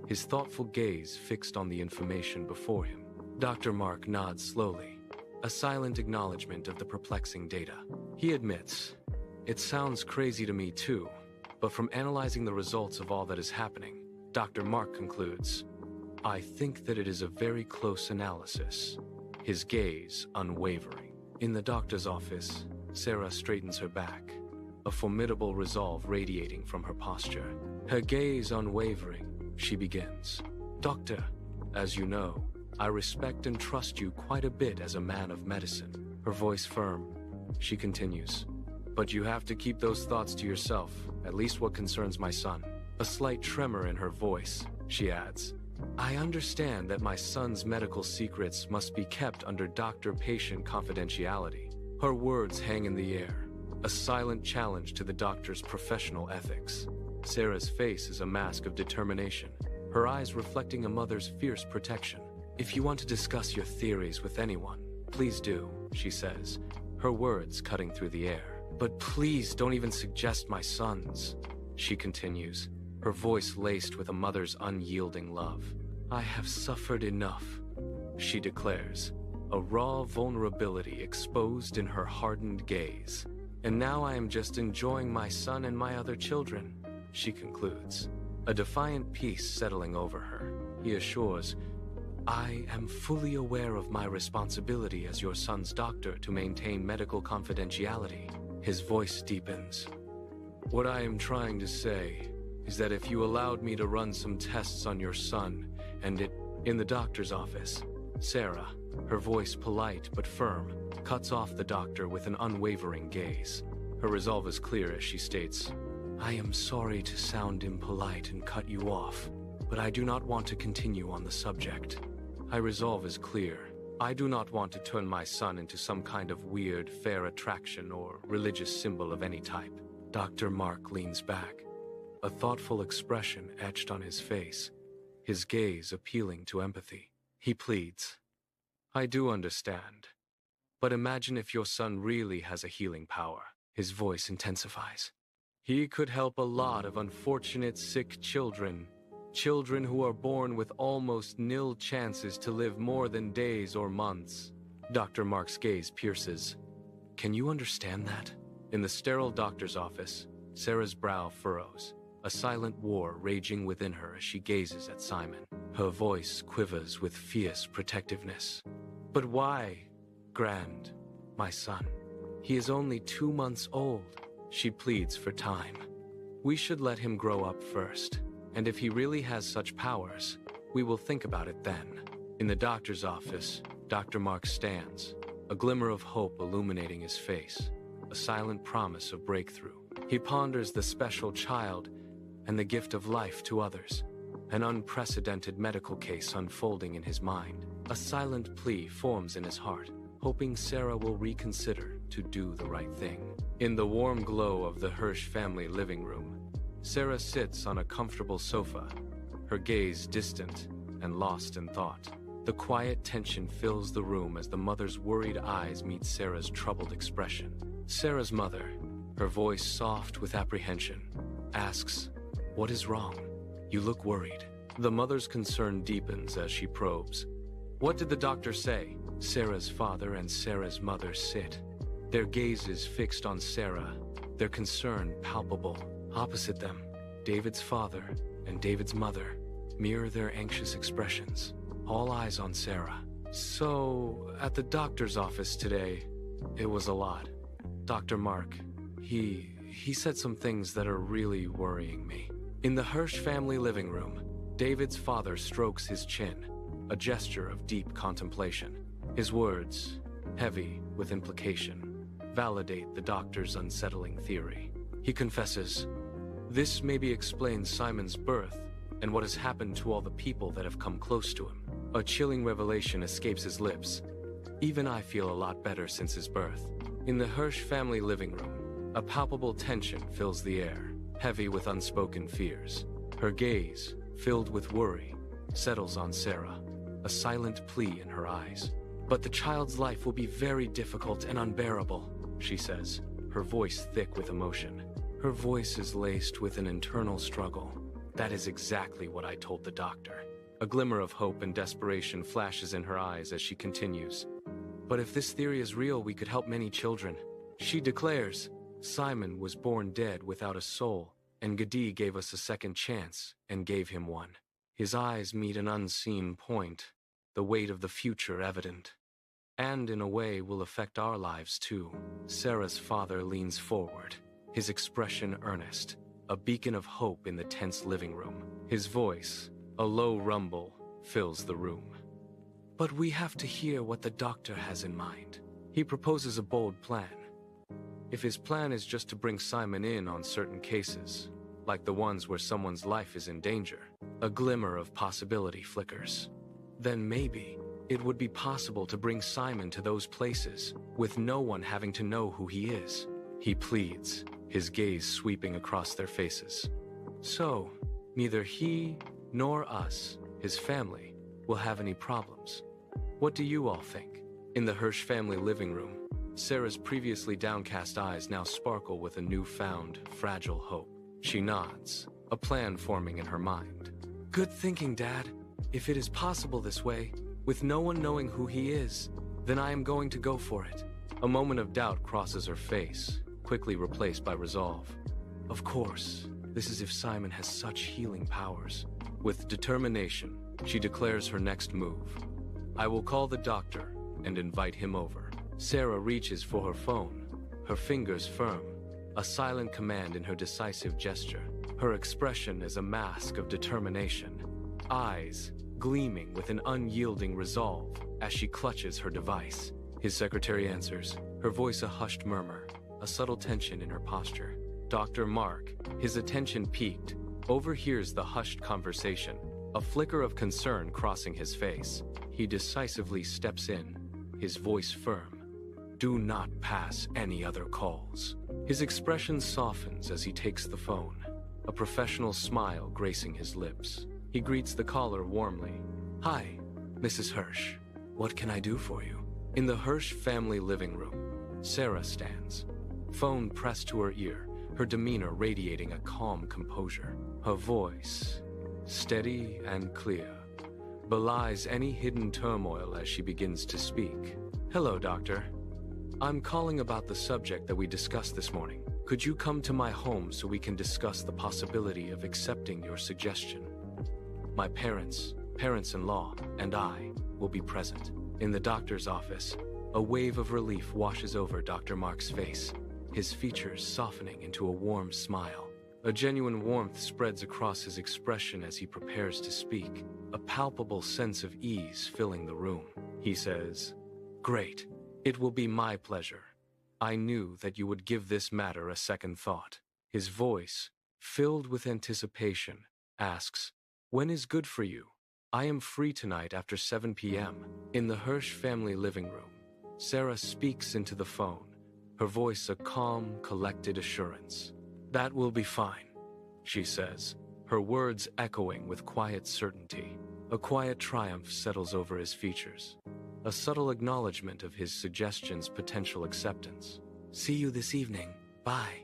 his thoughtful gaze fixed on the information before him. Dr. Mark nods slowly, a silent acknowledgement of the perplexing data. He admits, it sounds crazy to me too, but from analyzing the results of all that is happening, Dr. Mark concludes, I think that it is a very close analysis, his gaze unwavering. In the doctor's office, Sarah straightens her back, a formidable resolve radiating from her posture. Her gaze unwavering, she begins. Doctor, as you know, I respect and trust you quite a bit as a man of medicine. Her voice firm, she continues. But you have to keep those thoughts to yourself, at least what concerns my son. A slight tremor in her voice, she adds. I understand that my son's medical secrets must be kept under doctor-patient confidentiality. Her words hang in the air, a silent challenge to the doctor's professional ethics. Sarah's face is a mask of determination, her eyes reflecting a mother's fierce protection. If you want to discuss your theories with anyone, please do, she says, her words cutting through the air. But please don't even suggest my son's, she continues, her voice laced with a mother's unyielding love. I have suffered enough, she declares, a raw vulnerability exposed in her hardened gaze. And now I am just enjoying my son and my other children, she concludes, a defiant peace settling over her. He assures, I am fully aware of my responsibility as your son's doctor to maintain medical confidentiality. His voice deepens. What I am trying to say is that if you allowed me to run some tests on your son, and in the doctor's office, Sarah, her voice polite but firm, cuts off the doctor with an unwavering gaze. Her resolve is clear as she states, I am sorry to sound impolite and cut you off, but I do not want to continue on the subject. My resolve is clear. I do not want to turn my son into some kind of weird, fair attraction or religious symbol of any type. Dr. Mark leans back, a thoughtful expression etched on his face, his gaze appealing to empathy. He pleads, I do understand, but imagine if your son really has a healing power. His voice intensifies. He could help a lot of unfortunate sick children who are born with almost nil chances to live more than days or months. Dr. Mark's gaze pierces. Can you understand that? In the sterile doctor's office, Sarah's brow furrows, a silent war raging within her as she gazes at Simon. Her voice quivers with fierce protectiveness. But why, Grand, my son? He is only 2 months old. She pleads for time. We should let him grow up first. And if he really has such powers, we will think about it then. In the doctor's office, Dr. Mark stands, a glimmer of hope illuminating his face, a silent promise of breakthrough. He ponders the special child and the gift of life to others, an unprecedented medical case unfolding in his mind. A silent plea forms in his heart, hoping Sarah will reconsider to do the right thing. In the warm glow of the Hirsch family living room, Sarah sits on a comfortable sofa, her gaze distant and lost in thought. The quiet tension fills the room as the mother's worried eyes meet Sarah's troubled expression. Sarah's mother, her voice soft with apprehension, asks, "What is wrong? You look worried." The mother's concern deepens as she probes. "What did the doctor say?" Sarah's father and Sarah's mother sit, their gazes fixed on Sarah, their concern palpable. Opposite them, David's father and David's mother mirror their anxious expressions, all eyes on Sarah. "So, at the doctor's office today, it was a lot. Dr. Mark, he said some things that are really worrying me." In the Hirsch family living room, David's father strokes his chin, a gesture of deep contemplation. His words, heavy with implication, validate the doctor's unsettling theory. He confesses, "This maybe explains Simon's birth and what has happened to all the people that have come close to him." A chilling revelation escapes his lips. "Even I feel a lot better since his birth." In the Hirsch family living room, a palpable tension fills the air, heavy with unspoken fears. Her gaze, filled with worry, settles on Sarah, a silent plea in her eyes. "But the child's life will be very difficult and unbearable," she says, her voice thick with emotion. Her voice is laced with an internal struggle. "That is exactly what I told the doctor." A glimmer of hope and desperation flashes in her eyes as she continues. "But if this theory is real, we could help many children." She declares, "Simon was born dead without a soul, and Gadi gave us a second chance and gave him one." His eyes meet an unseen point, the weight of the future evident. "And in a way will affect our lives too." Sarah's father leans forward, his expression earnest, a beacon of hope in the tense living room. His voice, a low rumble, fills the room. "But we have to hear what the doctor has in mind." He proposes a bold plan. If his plan is just to bring Simon in on certain cases, like the ones where someone's life is in danger, a glimmer of possibility flickers. Then maybe it would be possible to bring Simon to those places with no one having to know who he is. He pleads, his gaze sweeping across their faces. "So, neither he nor us, his family, will have any problems. What do you all think?" In the Hirsch family living room, Sarah's previously downcast eyes now sparkle with a newfound, fragile hope. She nods, a plan forming in her mind. "Good thinking, Dad. If it is possible this way, with no one knowing who he is, then I am going to go for it." A moment of doubt crosses her face, quickly replaced by resolve. "Of course, this is if Simon has such healing powers." With determination, she declares her next move. "I will call the doctor and invite him over." Sarah reaches for her phone, her fingers firm, a silent command in her decisive gesture. Her expression is a mask of determination, eyes gleaming with an unyielding resolve as she clutches her device. His secretary answers, her voice a hushed murmur, a subtle tension in her posture. Dr. Mark, his attention peaked, overhears the hushed conversation, a flicker of concern crossing his face. He decisively steps in, his voice firm. "Do not pass any other calls." His expression softens as he takes the phone, a professional smile gracing his lips. He greets the caller warmly. "Hi, Mrs. Hirsch. What can I do for you?" In the Hirsch family living room, Sarah stands, phone pressed to her ear, her demeanor radiating a calm composure. Her voice, steady and clear, belies any hidden turmoil as she begins to speak. "Hello, doctor. I'm calling about the subject that we discussed this morning. Could you come to my home so we can discuss the possibility of accepting your suggestion? My parents-in-law, and I will be present." In the doctor's office, a wave of relief washes over Dr. Mark's face, his features softening into a warm smile. A genuine warmth spreads across his expression as he prepares to speak, a palpable sense of ease filling the room. He says, "Great. It will be my pleasure. I knew that you would give this matter a second thought." His voice, filled with anticipation, asks, "When is good for you? I am free tonight after 7 p.m. In the Hirsch family living room, Sarah speaks into the phone, her voice a calm, collected assurance. "That will be fine," she says, her words echoing with quiet certainty. A quiet triumph settles over his features, a subtle acknowledgement of his suggestion's potential acceptance. "See you this evening. Bye,"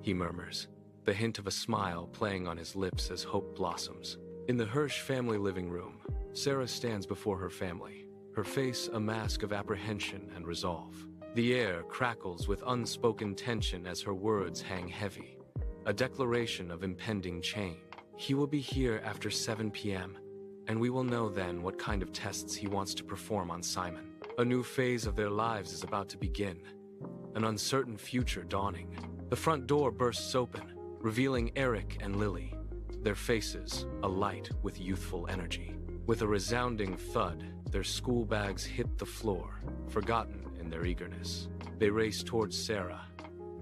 he murmurs, the hint of a smile playing on his lips as hope blossoms. In the Hirsch family living room, Sarah stands before her family, her face a mask of apprehension and resolve. The air crackles with unspoken tension as her words hang heavy, a declaration of impending change. He will be here after 7 p.m., and we will know then what kind of tests he wants to perform on Simon. A new phase of their lives is about to begin, an uncertain future dawning. The front door bursts open, revealing Eric and Lily, their faces alight with youthful energy. With a resounding thud, their school bags hit the floor, forgotten in their eagerness. They race towards Sarah,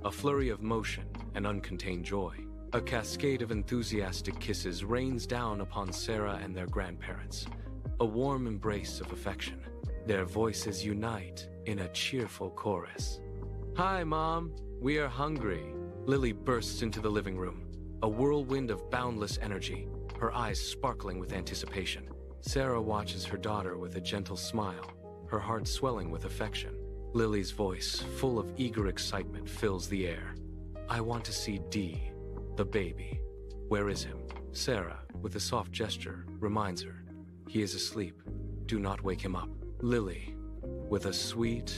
a flurry of motion and uncontained joy. A cascade of enthusiastic kisses rains down upon Sarah and their grandparents, a warm embrace of affection. Their voices unite in a cheerful chorus. "Hi, Mom, we are hungry." Lily bursts into the living room, a whirlwind of boundless energy, her eyes sparkling with anticipation. Sarah watches her daughter with a gentle smile, her heart swelling with affection. Lily's voice, full of eager excitement, fills the air. "I want to see D, the baby. Where is him?" Sarah, with a soft gesture, reminds her, "He is asleep. Do not wake him up." Lily, with a sweet,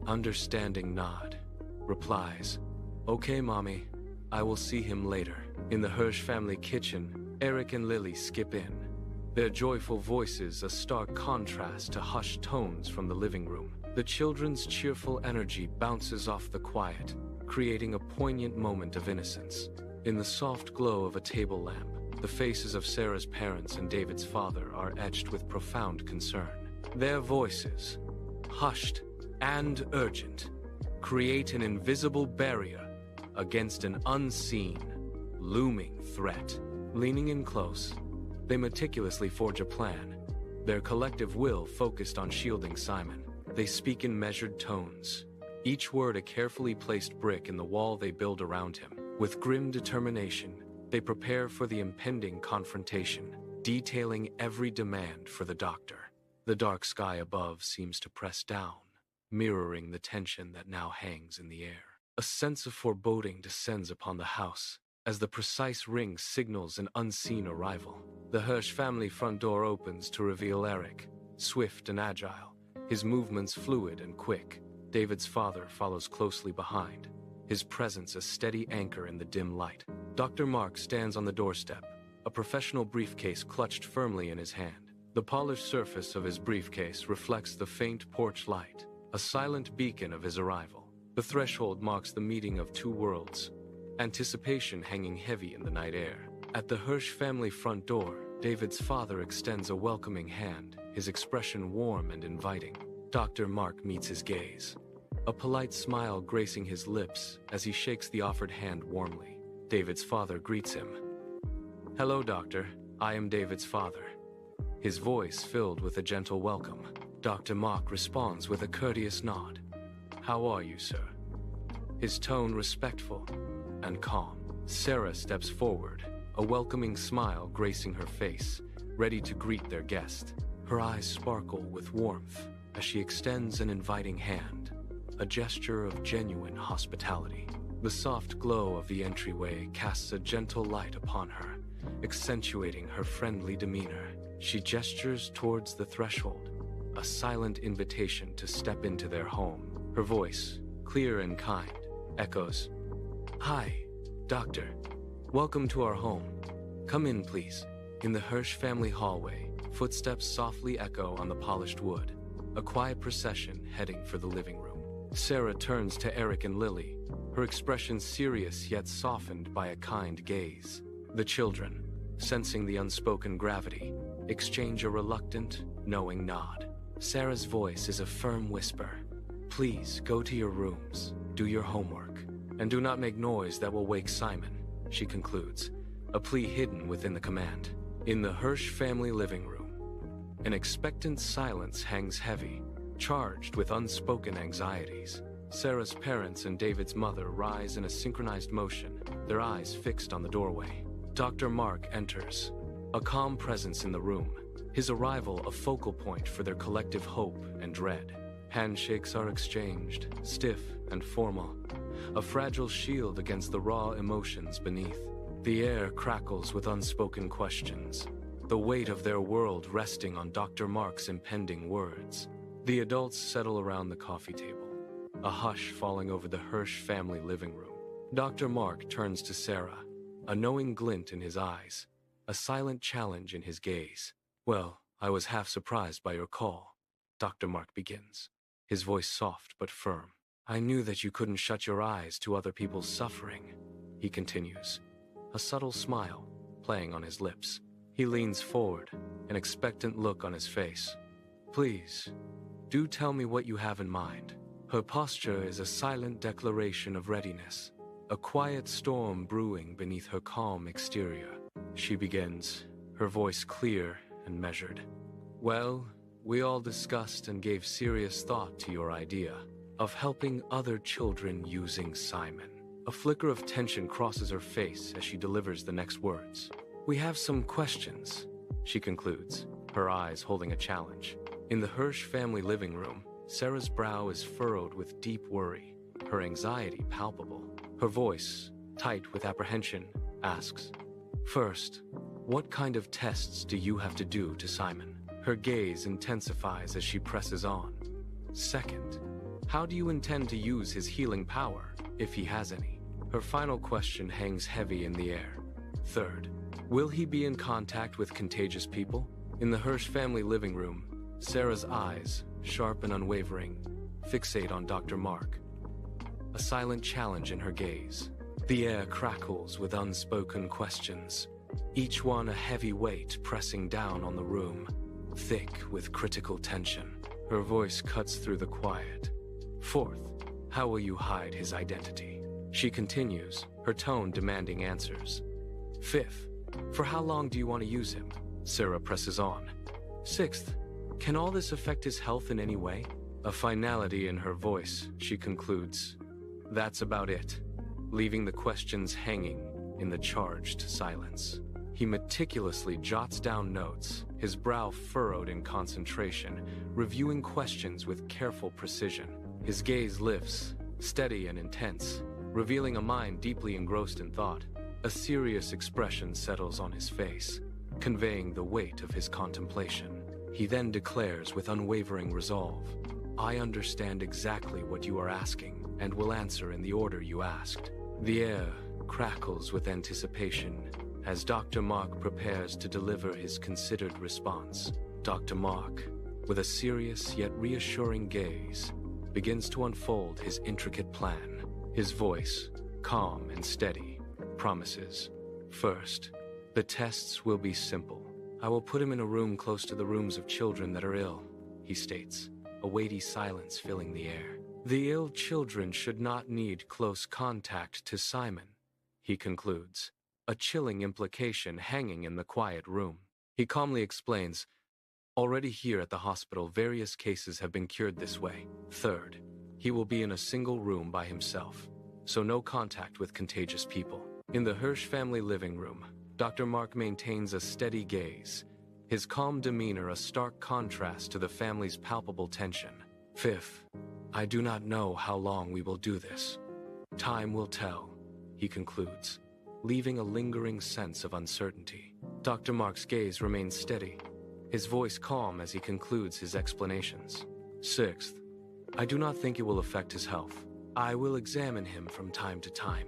understanding nod, replies, "Okay, Mommy, I will see him later." In the Hirsch family kitchen, Eric and Lily skip in, their joyful voices a stark contrast to hushed tones from the living room. The children's cheerful energy bounces off the quiet, creating a poignant moment of innocence. In the soft glow of a table lamp, the faces of Sarah's parents and David's father are etched with profound concern. Their voices, hushed and urgent, create an invisible barrier against an unseen, looming threat. Leaning in close, they meticulously forge a plan, their collective will focused on shielding Simon. They speak in measured tones, each word a carefully placed brick in the wall they build around him. With grim determination, they prepare for the impending confrontation, detailing every demand for the doctor. The dark sky above seems to press down, mirroring the tension that now hangs in the air. A sense of foreboding descends upon the house as the precise ring signals an unseen arrival. The Hirsch family front door opens to reveal Eric, swift and agile, his movements fluid and quick. David's father follows closely behind, his presence a steady anchor in the dim light. Dr. Mark stands on the doorstep, a professional briefcase clutched firmly in his hand. The polished surface of his briefcase reflects the faint porch light, a silent beacon of his arrival. The threshold marks the meeting of two worlds, anticipation hanging heavy in the night air. At the Hirsch family front door, David's father extends a welcoming hand, his expression warm and inviting. Dr. Mark meets his gaze, a polite smile gracing his lips as he shakes the offered hand warmly. David's father greets him. "Hello, Doctor. I am David's father." His voice filled with a gentle welcome. Dr. Mark responds with a courteous nod. "How are you, sir?" His tone respectful and calm. Sarah steps forward, a welcoming smile gracing her face, ready to greet their guest. Her eyes sparkle with warmth as she extends an inviting hand, a gesture of genuine hospitality. The soft glow of the entryway casts a gentle light upon her, accentuating her friendly demeanor. She gestures towards the threshold, a silent invitation to step into their home. Her voice, clear and kind, echoes, "Hi, Doctor. Welcome to our home. Come in, please." In the Hirsch family hallway, footsteps softly echo on the polished wood, a quiet procession heading for the living room. Sarah turns to Eric and Lily, her expression serious yet softened by a kind gaze. The children, sensing the unspoken gravity, exchange a reluctant, knowing nod. Sarah's voice is a firm whisper. "Please go to your rooms, do your homework, and do not make noise that will wake Simon," she concludes, a plea hidden within the command. In the Hirsch family living room, an expectant silence hangs heavy, charged with unspoken anxieties. Sarah's parents and David's mother rise in a synchronized motion, their eyes fixed on the doorway. Dr. Mark enters, a calm presence in the room, his arrival a focal point for their collective hope and dread. Handshakes are exchanged, stiff and formal, a fragile shield against the raw emotions beneath. The air crackles with unspoken questions, the weight of their world resting on Dr. Mark's impending words. The adults settle around the coffee table, a hush falling over the Hirsch family living room. Dr. Mark turns to Sarah, a knowing glint in his eyes, a silent challenge in his gaze. "Well, I was half surprised by your call," Dr. Mark begins, his voice soft but firm. "I knew that you couldn't shut your eyes to other people's suffering," he continues, a subtle smile playing on his lips. He leans forward, an expectant look on his face. "Please, do tell me what you have in mind." Her posture is a silent declaration of readiness, a quiet storm brewing beneath her calm exterior. She begins, her voice clear and measured. "Well, we all discussed and gave serious thought to your idea of helping other children using Simon." A flicker of tension crosses her face as she delivers the next words. "We have some questions," she concludes, her eyes holding a challenge. In the Hirsch family living room, Sarah's brow is furrowed with deep worry, her anxiety palpable. Her voice, tight with apprehension, asks, "First, what kind of tests do you have to do to Simon?" Her gaze intensifies as she presses on. "Second, how do you intend to use his healing power, if he has any?" Her final question hangs heavy in the air. "Third, will he be in contact with contagious people?" In the Hirsch family living room, Sarah's eyes, sharp and unwavering, fixate on Dr. Mark, a silent challenge in her gaze. The air crackles with unspoken questions, each one a heavy weight pressing down on the room, thick with critical tension. Her voice cuts through the quiet. "Fourth, how will you hide his identity?" She continues, her tone demanding answers. "Fifth, for how long do you want to use him?" Sarah presses on. "Sixth, can all this affect his health in any way?" A finality in her voice, she concludes. That's about it, leaving the questions hanging in the charged silence. He meticulously jots down notes, his brow furrowed in concentration, reviewing questions with careful precision. His gaze lifts, steady and intense, revealing a mind deeply engrossed in thought. A serious expression settles on his face, conveying the weight of his contemplation. He then declares with unwavering resolve, "I understand exactly what you are asking and will answer in the order you asked." The air crackles with anticipation as Dr. Mark prepares to deliver his considered response. Dr. Mark, with a serious yet reassuring gaze, begins to unfold his intricate plan. His voice, calm and steady, promises, "First, the tests will be simple. I will put him in a room close to the rooms of children that are ill," he states, a weighty silence filling the air. "The ill children should not need close contact to Simon," he concludes, a chilling implication hanging in the quiet room. He calmly explains, "Already here at the hospital, various cases have been cured this way. Third, he will be in a single room by himself, so no contact with contagious people." In the Hirsch family living room, Dr. Mark maintains a steady gaze, his calm demeanor a stark contrast to the family's palpable tension. "Fifth, I do not know how long we will do this. Time will tell," he concludes, leaving a lingering sense of uncertainty. Dr. Mark's gaze remains steady, his voice calm as he concludes his explanations. "Sixth, I do not think it will affect his health. I will examine him from time to time,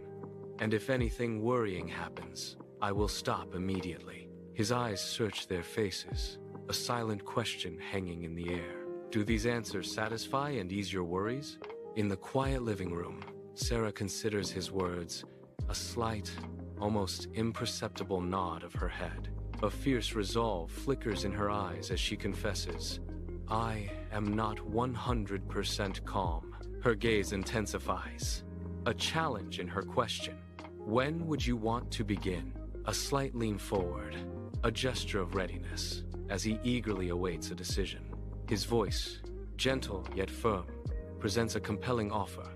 and if anything worrying happens, I will stop immediately." His eyes search their faces, a silent question hanging in the air. Do these answers satisfy and ease your worries? In the quiet living room, Sarah considers his words, a slight, almost imperceptible nod of her head. A fierce resolve flickers in her eyes as she confesses, "I am not 100% calm." Her gaze intensifies, a challenge in her question. "When would you want to begin?" A slight lean forward, a gesture of readiness, as he eagerly awaits a decision. His voice, gentle yet firm, presents a compelling offer.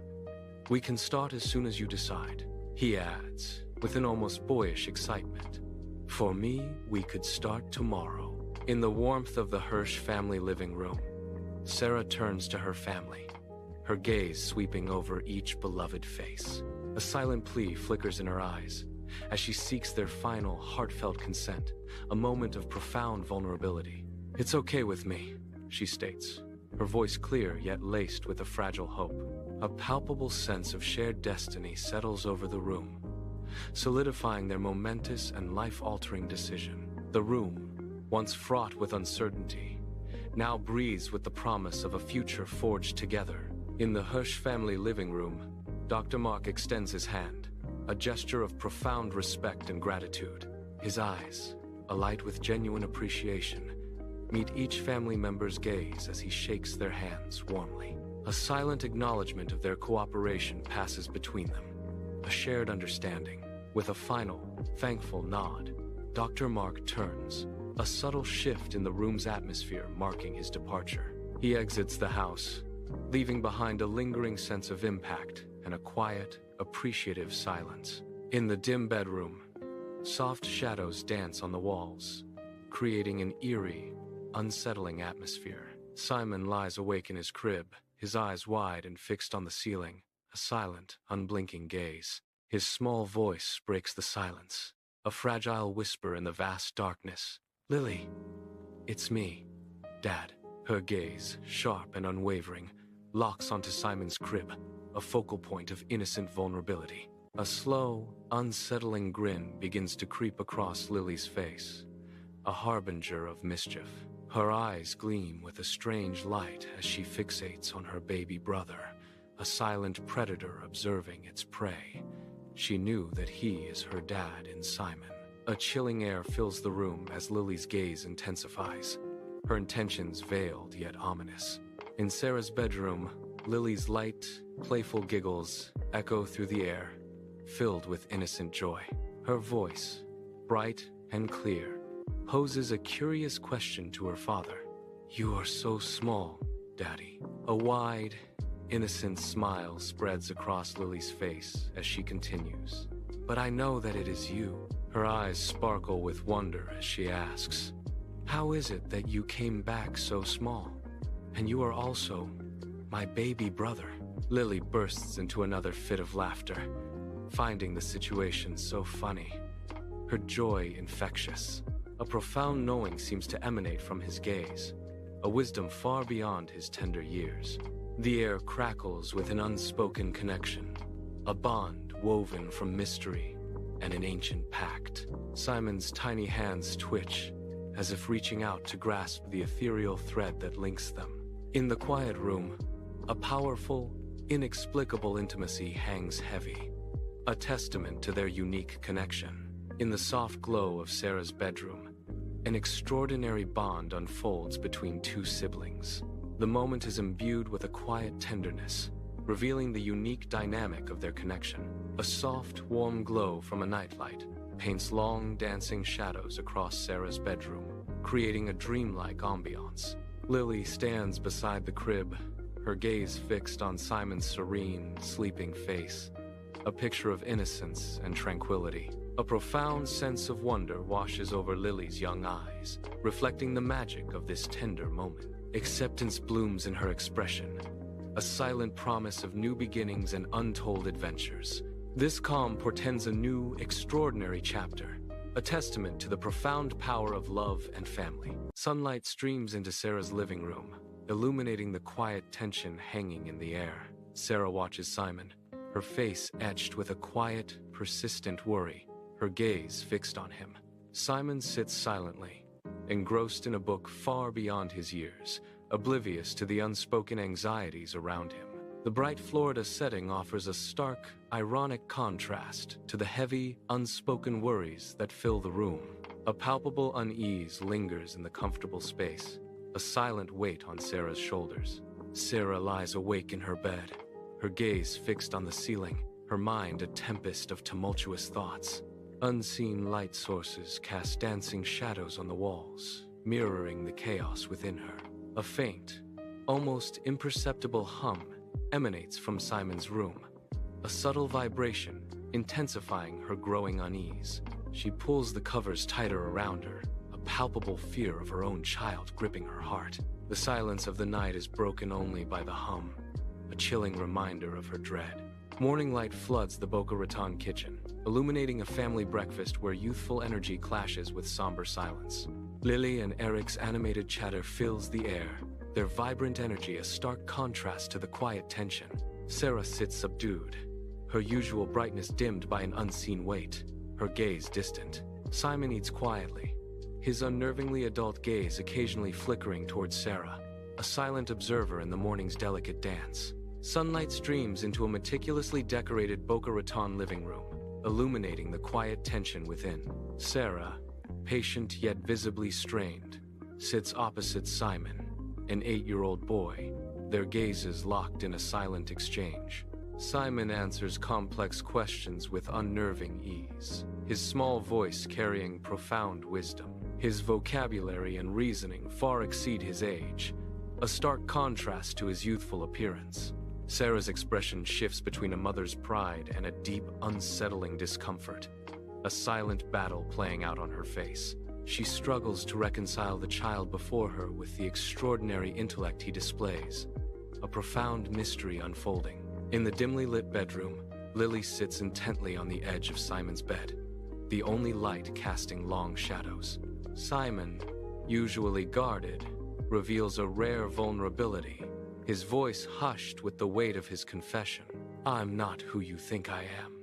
"We can start as soon as you decide," he adds, with an almost boyish excitement. "For me, we could start tomorrow." In the warmth of the Hirsch family living room, Sarah turns to her family, her gaze sweeping over each beloved face. A silent plea flickers in her eyes as she seeks their final, heartfelt consent, a moment of profound vulnerability. "It's okay with me," she states, her voice clear yet laced with a fragile hope. A palpable sense of shared destiny settles over the room, solidifying their momentous and life-altering decision. The room, once fraught with uncertainty, now breathes with the promise of a future forged together. In the Hirsch family living room, Dr. Mark extends his hand, a gesture of profound respect and gratitude. His eyes, alight with genuine appreciation, meet each family member's gaze as he shakes their hands warmly. A silent acknowledgement of their cooperation passes between them, a shared understanding. With a final, thankful nod, Dr. Mark turns, a subtle shift in the room's atmosphere marking his departure. He exits the house, leaving behind a lingering sense of impact and a quiet, appreciative silence. In the dim bedroom, soft shadows dance on the walls, creating an eerie, unsettling atmosphere. Simon lies awake in his crib, his eyes wide and fixed on the ceiling, a silent, unblinking gaze. His small voice breaks the silence, a fragile whisper in the vast darkness. "Lily, it's me, Dad." Her gaze, sharp and unwavering, locks onto Simon's crib, a focal point of innocent vulnerability. A slow, unsettling grin begins to creep across Lily's face, a harbinger of mischief. Her eyes gleam with a strange light as she fixates on her baby brother, a silent predator observing its prey. She knew that he is her dad in Simon. A chilling air fills the room as Lily's gaze intensifies, her intentions veiled yet ominous. In Sarah's bedroom, Lily's light, playful giggles echo through the air, filled with innocent joy. Her voice, bright and clear, poses a curious question to her father. "You are so small, Daddy." A wide, innocent smile spreads across Lily's face as she continues. "But I know that it is you." Her eyes sparkle with wonder as she asks, "How is it that you came back so small? And you are also my baby brother." Lily bursts into another fit of laughter, finding the situation so funny, her joy infectious. A profound knowing seems to emanate from his gaze, a wisdom far beyond his tender years. The air crackles with an unspoken connection, a bond woven from mystery and an ancient pact. Simon's tiny hands twitch, as if reaching out to grasp the ethereal thread that links them. In the quiet room, a powerful, inexplicable intimacy hangs heavy, a testament to their unique connection. In the soft glow of Sarah's bedroom, an extraordinary bond unfolds between two siblings. The moment is imbued with a quiet tenderness, revealing the unique dynamic of their connection. A soft, warm glow from a nightlight paints long, dancing shadows across Sarah's bedroom, creating a dreamlike ambiance. Lily stands beside the crib, her gaze fixed on Simon's serene, sleeping face, a picture of innocence and tranquility. A profound sense of wonder washes over Lily's young eyes, reflecting the magic of this tender moment. Acceptance blooms in her expression, a silent promise of new beginnings and untold adventures. This calm portends a new, extraordinary chapter, a testament to the profound power of love and family. Sunlight streams into Sarah's living room, illuminating the quiet tension hanging in the air. Sarah watches Simon, her face etched with a quiet, persistent worry, her gaze fixed on him. Simon sits silently, engrossed in a book far beyond his years, oblivious to the unspoken anxieties around him. The bright Florida setting offers a stark, ironic contrast to the heavy, unspoken worries that fill the room. A palpable unease lingers in the comfortable space, a silent weight on Sarah's shoulders. Sarah lies awake in her bed, her gaze fixed on the ceiling, her mind a tempest of tumultuous thoughts. Unseen light sources cast dancing shadows on the walls, mirroring the chaos within her. A faint, almost imperceptible hum emanates from Simon's room, a subtle vibration intensifying her growing unease. She pulls the covers tighter around her, a palpable fear of her own child gripping her heart. The silence of the night is broken only by the hum, a chilling reminder of her dread. Morning light floods the Boca Raton kitchen, illuminating a family breakfast where youthful energy clashes with somber silence. Lily and Eric's animated chatter fills the air, their vibrant energy a stark contrast to the quiet tension. Sarah sits subdued, her usual brightness dimmed by an unseen weight, her gaze distant. Simon eats quietly, his unnervingly adult gaze occasionally flickering towards Sarah, a silent observer in the morning's delicate dance. Sunlight streams into a meticulously decorated Boca Raton living room, illuminating the quiet tension within. Sarah, patient yet visibly strained, sits opposite Simon, an 8-year-old boy, their gazes locked in a silent exchange. Simon answers complex questions with unnerving ease, his small voice carrying profound wisdom. His vocabulary and reasoning far exceed his age, a stark contrast to his youthful appearance. Sarah's expression shifts between a mother's pride and a deep, unsettling discomfort, a silent battle playing out on her face. She struggles to reconcile the child before her with the extraordinary intellect he displays, a profound mystery unfolding. In the dimly lit bedroom, Lily sits intently on the edge of Simon's bed, the only light casting long shadows. Simon, usually guarded, reveals a rare vulnerability, his voice hushed with the weight of his confession. "I'm not who you think I am.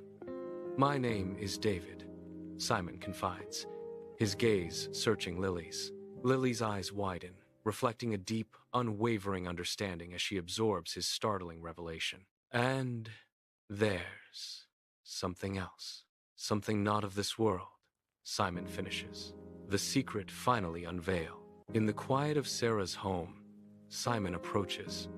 My name is David," Simon confides, his gaze searching Lily's. Lily's eyes widen, reflecting a deep, unwavering understanding as she absorbs his startling revelation. "And there's something else, something not of this world," Simon finishes, the secret finally unveiled. In the quiet of Sarah's home, Simon approaches,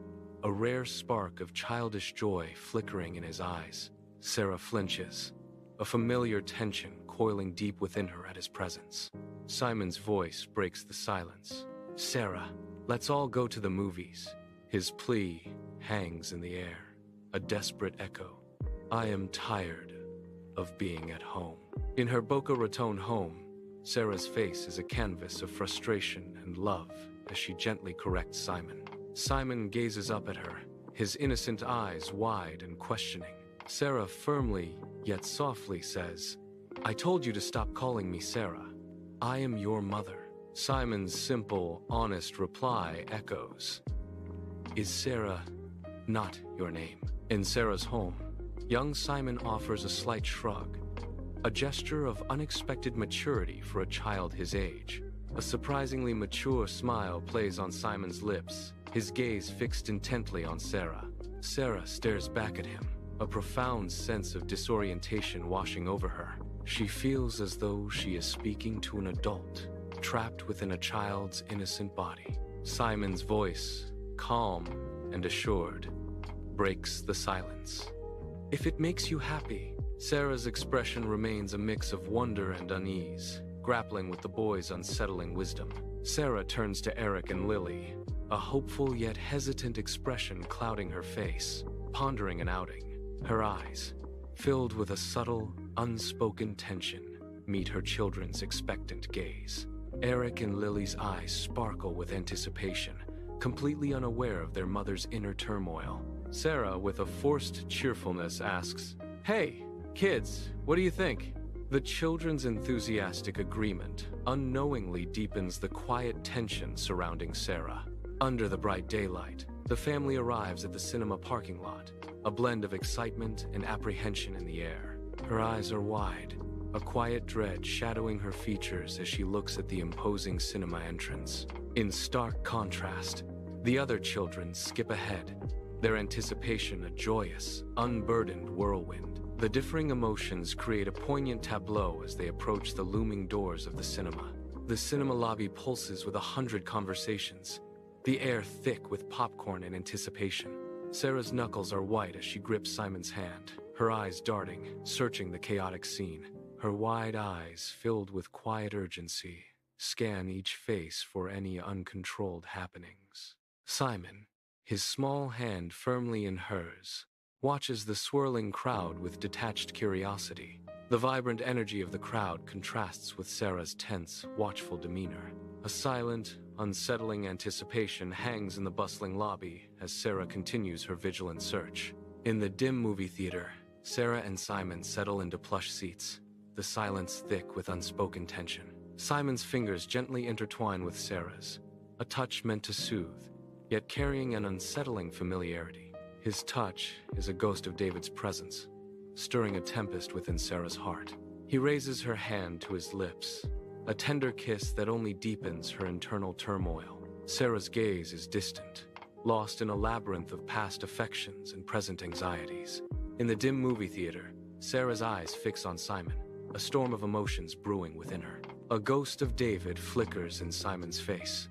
a rare spark of childish joy flickering in his eyes. Sarah flinches, a familiar tension coiling deep within her at his presence. Simon's voice breaks the silence. "Sarah, let's all go to the movies." His plea hangs in the air, a desperate echo. "I am tired of being at home." In her Boca Raton home, Sarah's face is a canvas of frustration and love as she gently corrects Simon. Simon gazes up at her, his innocent eyes wide and questioning. Sarah firmly, yet softly says, "I told you to stop calling me Sarah. I am your mother." Simon's simple, honest reply echoes, "Is Sarah not your name?" In Sarah's home, young Simon offers a slight shrug, a gesture of unexpected maturity for a child his age. A surprisingly mature smile plays on Simon's lips, his gaze fixed intently on Sarah. Sarah stares back at him, a profound sense of disorientation washing over her. She feels as though she is speaking to an adult, trapped within a child's innocent body. Simon's voice, calm and assured, breaks the silence. "If it makes you happy." Sarah's expression remains a mix of wonder and unease, grappling with the boy's unsettling wisdom. Sarah turns to Eric and Lily, a hopeful yet hesitant expression clouding her face, pondering an outing. Her eyes, filled with a subtle, unspoken tension, meet her children's expectant gaze. Eric and Lily's eyes sparkle with anticipation, completely unaware of their mother's inner turmoil. Sarah, with a forced cheerfulness, asks, "Hey, kids, what do you think?" The children's enthusiastic agreement unknowingly deepens the quiet tension surrounding Sarah. Under the bright daylight, the family arrives at the cinema parking lot, a blend of excitement and apprehension in the air. Her eyes are wide, a quiet dread shadowing her features as she looks at the imposing cinema entrance. In stark contrast, the other children skip ahead, their anticipation a joyous, unburdened whirlwind. The differing emotions create a poignant tableau as they approach the looming doors of the cinema. The cinema lobby pulses with 100 conversations, the air thick with popcorn and anticipation. Sarah's knuckles are white as she grips Simon's hand, her eyes darting, searching the chaotic scene. Her wide eyes, filled with quiet urgency, scan each face for any uncontrolled happenings. Simon, his small hand firmly in hers, watches the swirling crowd with detached curiosity. The vibrant energy of the crowd contrasts with Sarah's tense, watchful demeanor. A silent, unsettling anticipation hangs in the bustling lobby as Sarah continues her vigilant search. In the dim movie theater, Sarah and Simon settle into plush seats, the silence thick with unspoken tension. Simon's fingers gently intertwine with Sarah's, a touch meant to soothe, yet carrying an unsettling familiarity. His touch is a ghost of David's presence, stirring a tempest within Sarah's heart. He raises her hand to his lips, a tender kiss that only deepens her internal turmoil. Sarah's gaze is distant, lost in a labyrinth of past affections and present anxieties. In the dim movie theater, Sarah's eyes fix on Simon, a storm of emotions brewing within her. A ghost of David flickers in Simon's face,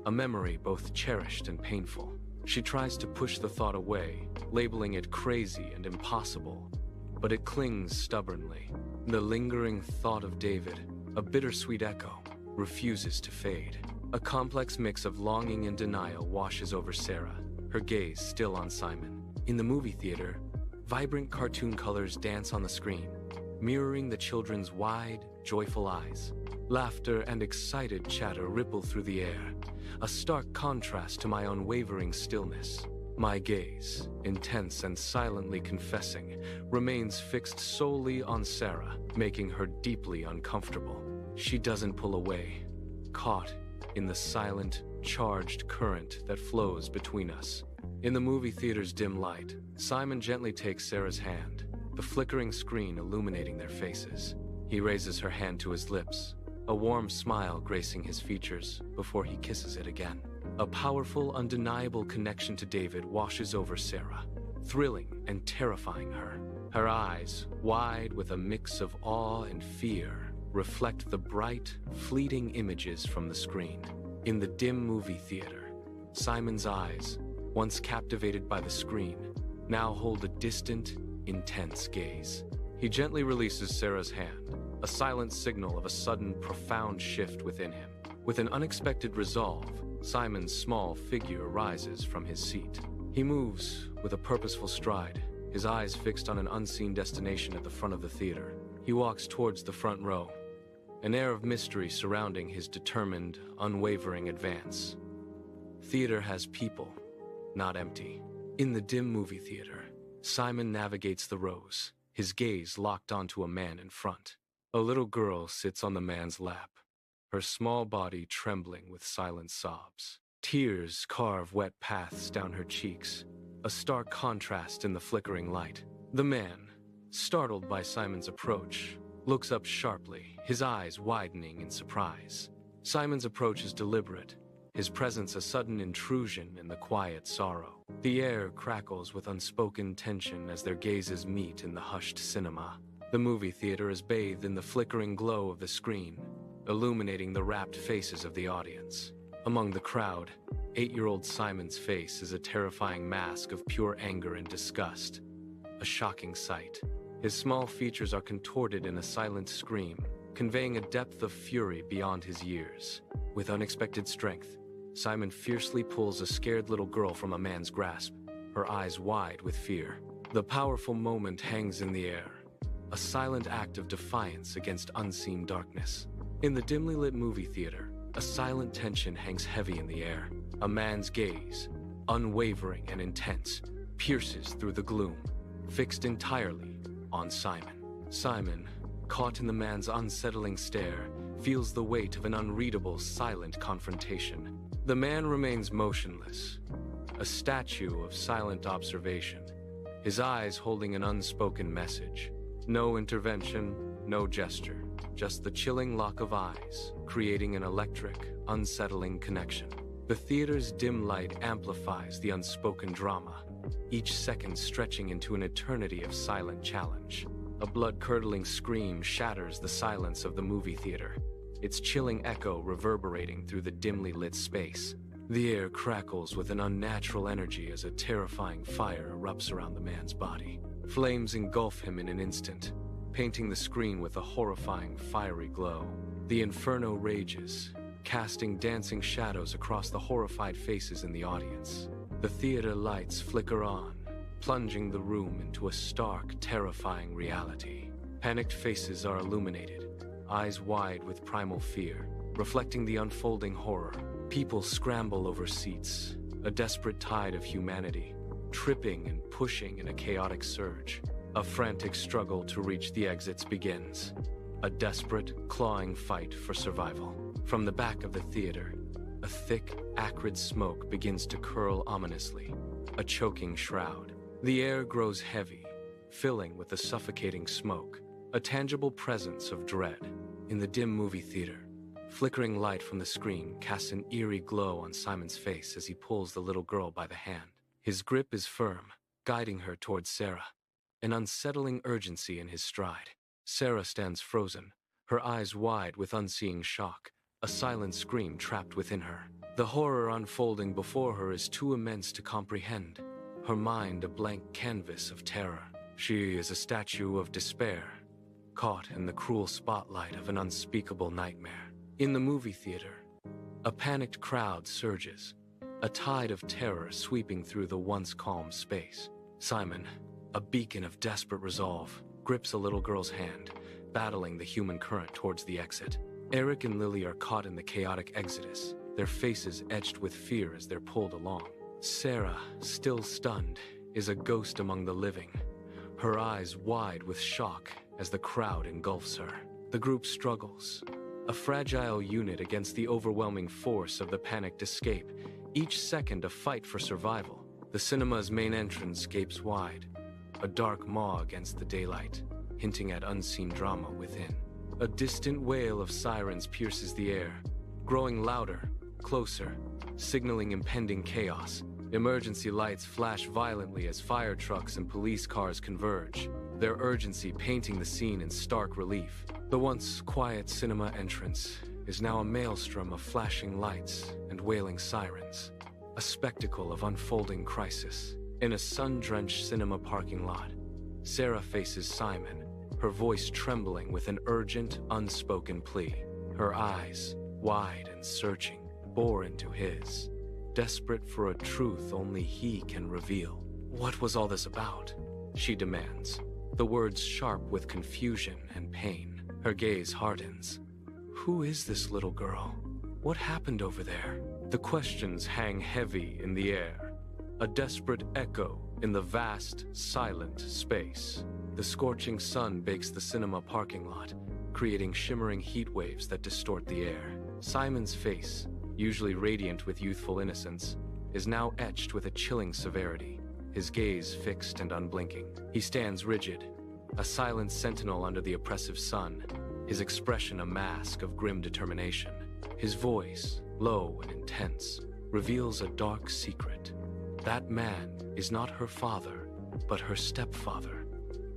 a memory both cherished and painful. She tries to push the thought away, labeling it crazy and impossible, but it clings stubbornly. The lingering thought of David, a bittersweet echo, refuses to fade. A complex mix of longing and denial washes over Sarah, her gaze still on Simon. In the movie theater, vibrant cartoon colors dance on the screen, mirroring the children's wide, joyful eyes. Laughter and excited chatter ripple through the air, a stark contrast to my unwavering stillness. My gaze, intense and silently confessing, remains fixed solely on Sarah, making her deeply uncomfortable. She doesn't pull away, caught in the silent, charged current that flows between us. In the movie theater's dim light, Simon gently takes Sarah's hand, the flickering screen illuminating their faces. He raises her hand to his lips, a warm smile gracing his features before he kisses it again. A powerful, undeniable connection to David washes over Sarah, thrilling and terrifying her. Her eyes, wide with a mix of awe and fear, reflect the bright, fleeting images from the screen. In the dim movie theater, Simon's eyes, once captivated by the screen, now hold a distant, intense gaze. He gently releases Sarah's hand, a silent signal of a sudden, profound shift within him. With an unexpected resolve, Simon's small figure rises from his seat. He moves with a purposeful stride, his eyes fixed on an unseen destination at the front of the theater. He walks towards the front row, an air of mystery surrounding his determined, unwavering advance. Theater has people, not empty. In the dim movie theater, Simon navigates the rows, his gaze locked onto a man in front. A little girl sits on the man's lap, her small body trembling with silent sobs. Tears carve wet paths down her cheeks, a stark contrast in the flickering light. The man, startled by Simon's approach, looks up sharply, his eyes widening in surprise. Simon's approach is deliberate, his presence a sudden intrusion in the quiet sorrow. The air crackles with unspoken tension as their gazes meet in the hushed cinema. The movie theater is bathed in the flickering glow of the screen, illuminating the rapt faces of the audience. Among the crowd, 8-year-old Simon's face is a terrifying mask of pure anger and disgust, a shocking sight. His small features are contorted in a silent scream, conveying a depth of fury beyond his years. With unexpected strength, Simon fiercely pulls a scared little girl from a man's grasp, her eyes wide with fear. The powerful moment hangs in the air, a silent act of defiance against unseen darkness. In the dimly lit movie theater, a silent tension hangs heavy in the air. A man's gaze, unwavering and intense, pierces through the gloom, fixed entirely on Simon. Simon, caught in the man's unsettling stare, feels the weight of an unreadable, silent confrontation. The man remains motionless, a statue of silent observation, his eyes holding an unspoken message. No intervention, no gesture, just the chilling lock of eyes, creating an electric, unsettling connection. The theater's dim light amplifies the unspoken drama, each second stretching into an eternity of silent challenge. A blood-curdling scream shatters the silence of the movie theater, its chilling echo reverberating through the dimly lit space. The air crackles with an unnatural energy as a terrifying fire erupts around the man's body. Flames engulf him in an instant, painting the screen with a horrifying, fiery glow. The inferno rages, casting dancing shadows across the horrified faces in the audience. The theater lights flicker on, plunging the room into a stark, terrifying reality. Panicked faces are illuminated, eyes wide with primal fear, reflecting the unfolding horror. People scramble over seats, a desperate tide of humanity, tripping and pushing in a chaotic surge. A frantic struggle to reach the exits begins. A desperate, clawing fight for survival. From the back of the theater, a thick, acrid smoke begins to curl ominously, a choking shroud. The air grows heavy, filling with the suffocating smoke, a tangible presence of dread. In the dim movie theater, flickering light from the screen casts an eerie glow on Simon's face as he pulls the little girl by the hand. His grip is firm, guiding her towards Sarah, an unsettling urgency in his stride. Sarah stands frozen, her eyes wide with unseeing shock, a silent scream trapped within her. The horror unfolding before her is too immense to comprehend, her mind a blank canvas of terror. She is a statue of despair, caught in the cruel spotlight of an unspeakable nightmare. In the movie theater, a panicked crowd surges, a tide of terror sweeping through the once calm space. Simon, a beacon of desperate resolve, grips a little girl's hand, battling the human current towards the exit. Eric and Lily are caught in the chaotic exodus, their faces etched with fear as they're pulled along. Sarah, still stunned, is a ghost among the living, her eyes wide with shock as the crowd engulfs her. The group struggles, a fragile unit against the overwhelming force of the panicked escape, each second a fight for survival. The cinema's main entrance gapes wide, a dark maw against the daylight, hinting at unseen drama within. A distant wail of sirens pierces the air, growing louder, closer, signaling impending chaos. Emergency lights flash violently as fire trucks and police cars converge, their urgency painting the scene in stark relief. The once quiet cinema entrance is now a maelstrom of flashing lights and wailing sirens, a spectacle of unfolding crisis. In a sun-drenched cinema parking lot, Sarah faces Simon, her voice trembling with an urgent, unspoken plea. Her eyes, wide and searching, bore into his, desperate for a truth only he can reveal. "What was all this about?" she demands, the words sharp with confusion and pain. Her gaze hardens. Who is this little girl? What happened over there? The questions hang heavy in the air, a desperate echo in the vast, silent space. The scorching sun bakes the cinema parking lot, creating shimmering heat waves that distort the air. Simon's face, usually radiant with youthful innocence, is now etched with a chilling severity, his gaze fixed and unblinking. He stands rigid, a silent sentinel under the oppressive sun, his expression a mask of grim determination. His voice, low and intense, reveals a dark secret. That man is not her father, but her stepfather,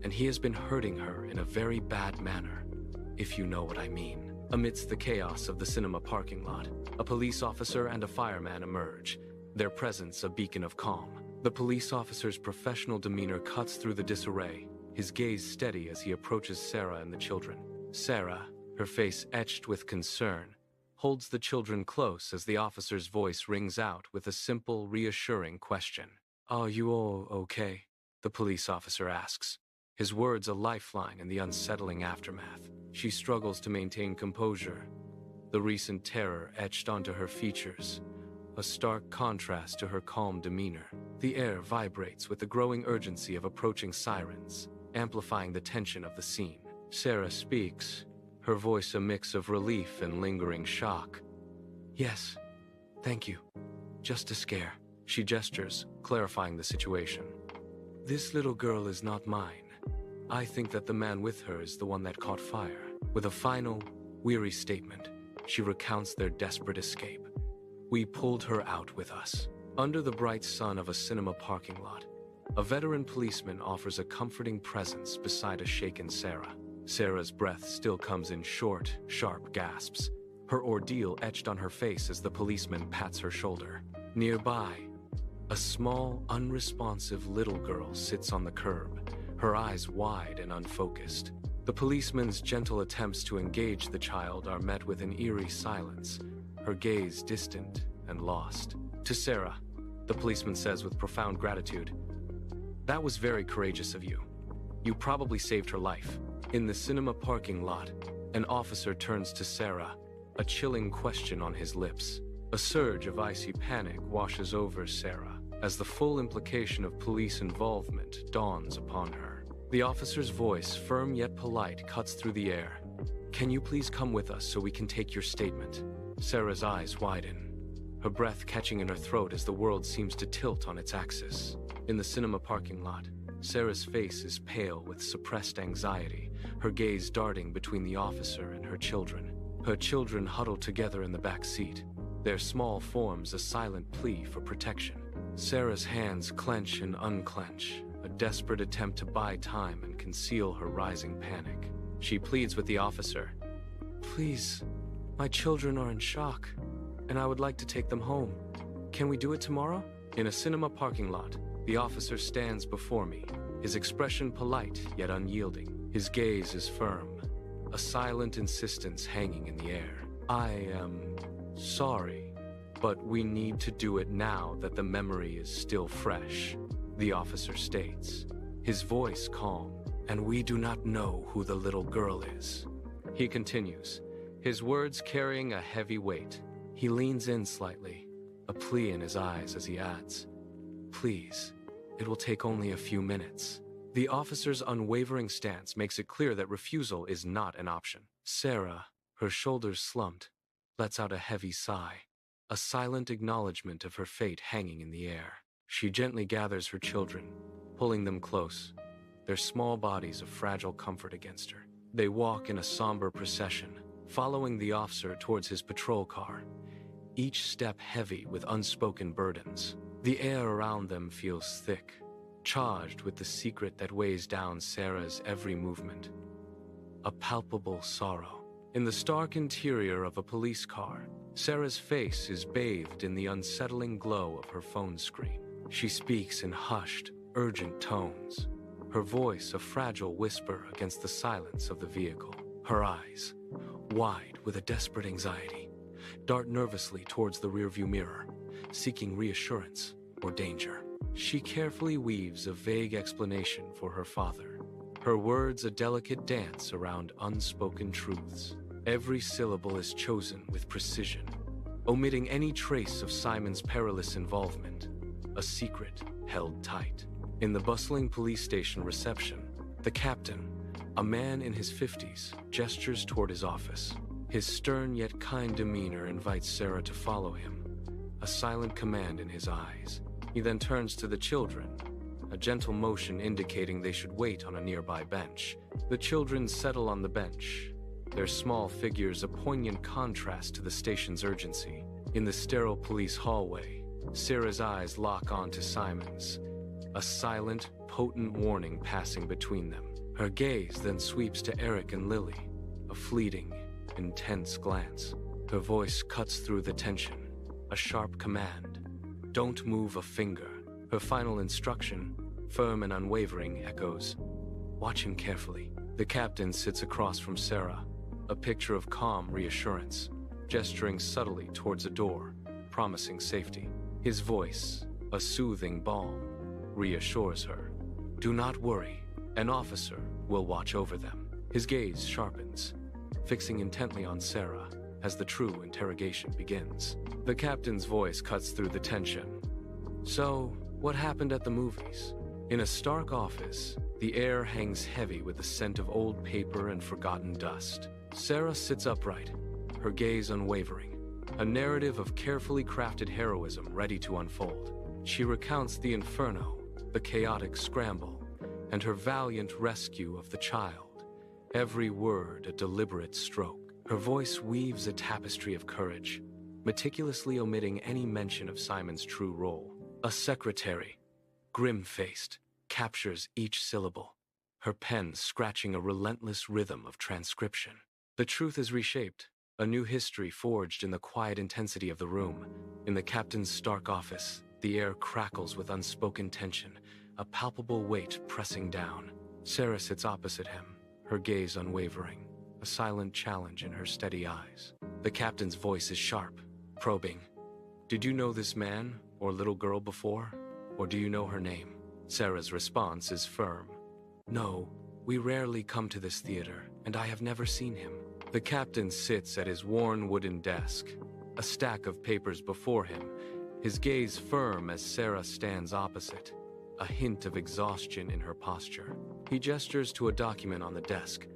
and he has been hurting her in a very bad manner, if you know what I mean. Amidst the chaos of the cinema parking lot, a police officer and a fireman emerge, their presence a beacon of calm. The police officer's professional demeanor cuts through the disarray, his gaze steady as he approaches Sarah and the children. Sarah, her face etched with concern, holds the children close as the officer's voice rings out with a simple, reassuring question. "Are you all okay?" the police officer asks, his words a lifeline in the unsettling aftermath. She struggles to maintain composure, the recent terror etched onto her features, a stark contrast to her calm demeanor. The air vibrates with the growing urgency of approaching sirens, amplifying the tension of the scene. Sarah speaks, her voice a mix of relief and lingering shock. "Yes, thank you. Just a scare." She gestures, clarifying the situation. "This little girl is not mine. I think that the man with her is the one that caught fire." With a final, weary statement, she recounts their desperate escape. "We pulled her out with us." Under the bright sun of a cinema parking lot, a veteran policeman offers a comforting presence beside a shaken Sarah. Sarah's breath still comes in short, sharp gasps, her ordeal etched on her face as the policeman pats her shoulder. Nearby, a small, unresponsive little girl sits on the curb, her eyes wide and unfocused. The policeman's gentle attempts to engage the child are met with an eerie silence, her gaze distant and lost. To Sarah, the policeman says with profound gratitude, That was very courageous of you. You probably saved her life. In the cinema parking lot, an officer turns to Sarah, a chilling question on his lips. A surge of icy panic washes over Sarah as the full implication of police involvement dawns upon her. The officer's voice, firm yet polite, cuts through the air. Can you please come with us so we can take your statement? Sarah's eyes widen, her breath catching in her throat as the world seems to tilt on its axis. In the cinema parking lot, Sarah's face is pale with suppressed anxiety, her gaze darting between the officer and her children. Her children huddle together in the back seat, their small forms a silent plea for protection. Sarah's hands clench and unclench, a desperate attempt to buy time and conceal her rising panic. She pleads with the officer. Please, my children are in shock, and I would like to take them home. Can we do it tomorrow? In a cinema parking lot, the officer stands before me, his expression polite yet unyielding. His gaze is firm, a silent insistence hanging in the air. I am sorry, but we need to do it now that the memory is still fresh, the officer states, his voice calm. And we do not know who the little girl is. He continues, his words carrying a heavy weight. He leans in slightly, a plea in his eyes as he adds, please, it will take only a few minutes. The officer's unwavering stance makes it clear that refusal is not an option. Sarah, her shoulders slumped, lets out a heavy sigh, a silent acknowledgement of her fate hanging in the air. She gently gathers her children, pulling them close, their small bodies of fragile comfort against her. They walk in a somber procession, following the officer towards his patrol car, each step heavy with unspoken burdens. The air around them feels thick, charged with the secret that weighs down Sarah's every movement. A palpable sorrow. In the stark interior of a police car, Sarah's face is bathed in the unsettling glow of her phone screen. She speaks in hushed, urgent tones, her voice a fragile whisper against the silence of the vehicle. Her eyes, wide with a desperate anxiety, dart nervously towards the rearview mirror, seeking reassurance or danger. She carefully weaves a vague explanation for her father, her words a delicate dance around unspoken truths. Every syllable is chosen with precision, omitting any trace of Simon's perilous involvement, a secret held tight. In the bustling police station reception, the captain, a man in his 50s, gestures toward his office. His stern yet kind demeanor invites Sarah to follow him, a silent command in his eyes. He then turns to the children, a gentle motion indicating they should wait on a nearby bench. The children settle on the bench, their small figures a poignant contrast to the station's urgency. In the sterile police hallway, Sarah's eyes lock onto Simon's, a silent, potent warning passing between them. Her gaze then sweeps to Eric and Lily, a fleeting, intense glance. Her voice cuts through the tension, a sharp command. Don't move a finger. Her final instruction, firm and unwavering, echoes, watch him carefully. The captain sits across from Sarah, a picture of calm reassurance, gesturing subtly towards a door, promising safety. His voice, a soothing balm, reassures her. Do not worry, an officer will watch over them. His gaze sharpens, fixing intently on Sarah as the true interrogation begins. The captain's voice cuts through the tension. So, what happened at the movies? In a stark office, the air hangs heavy with the scent of old paper and forgotten dust. Sarah sits upright, her gaze unwavering, a narrative of carefully crafted heroism ready to unfold. She recounts the inferno, the chaotic scramble, and her valiant rescue of the child, every word a deliberate stroke. Her voice weaves a tapestry of courage, meticulously omitting any mention of Simon's true role. A secretary, grim-faced, captures each syllable, her pen scratching a relentless rhythm of transcription. The truth is reshaped, a new history forged in the quiet intensity of the room. In the captain's stark office, the air crackles with unspoken tension, a palpable weight pressing down. Sarah sits opposite him, her gaze unwavering, a silent challenge in her steady eyes. The captain's voice is sharp, probing. Did you know this man or little girl before? Or do you know her name? Sarah's response is firm. No, we rarely come to this theater, and I have never seen him. The captain sits at his worn wooden desk, a stack of papers before him, his gaze firm as Sarah stands opposite, a hint of exhaustion in her posture. He gestures to a document on the desk,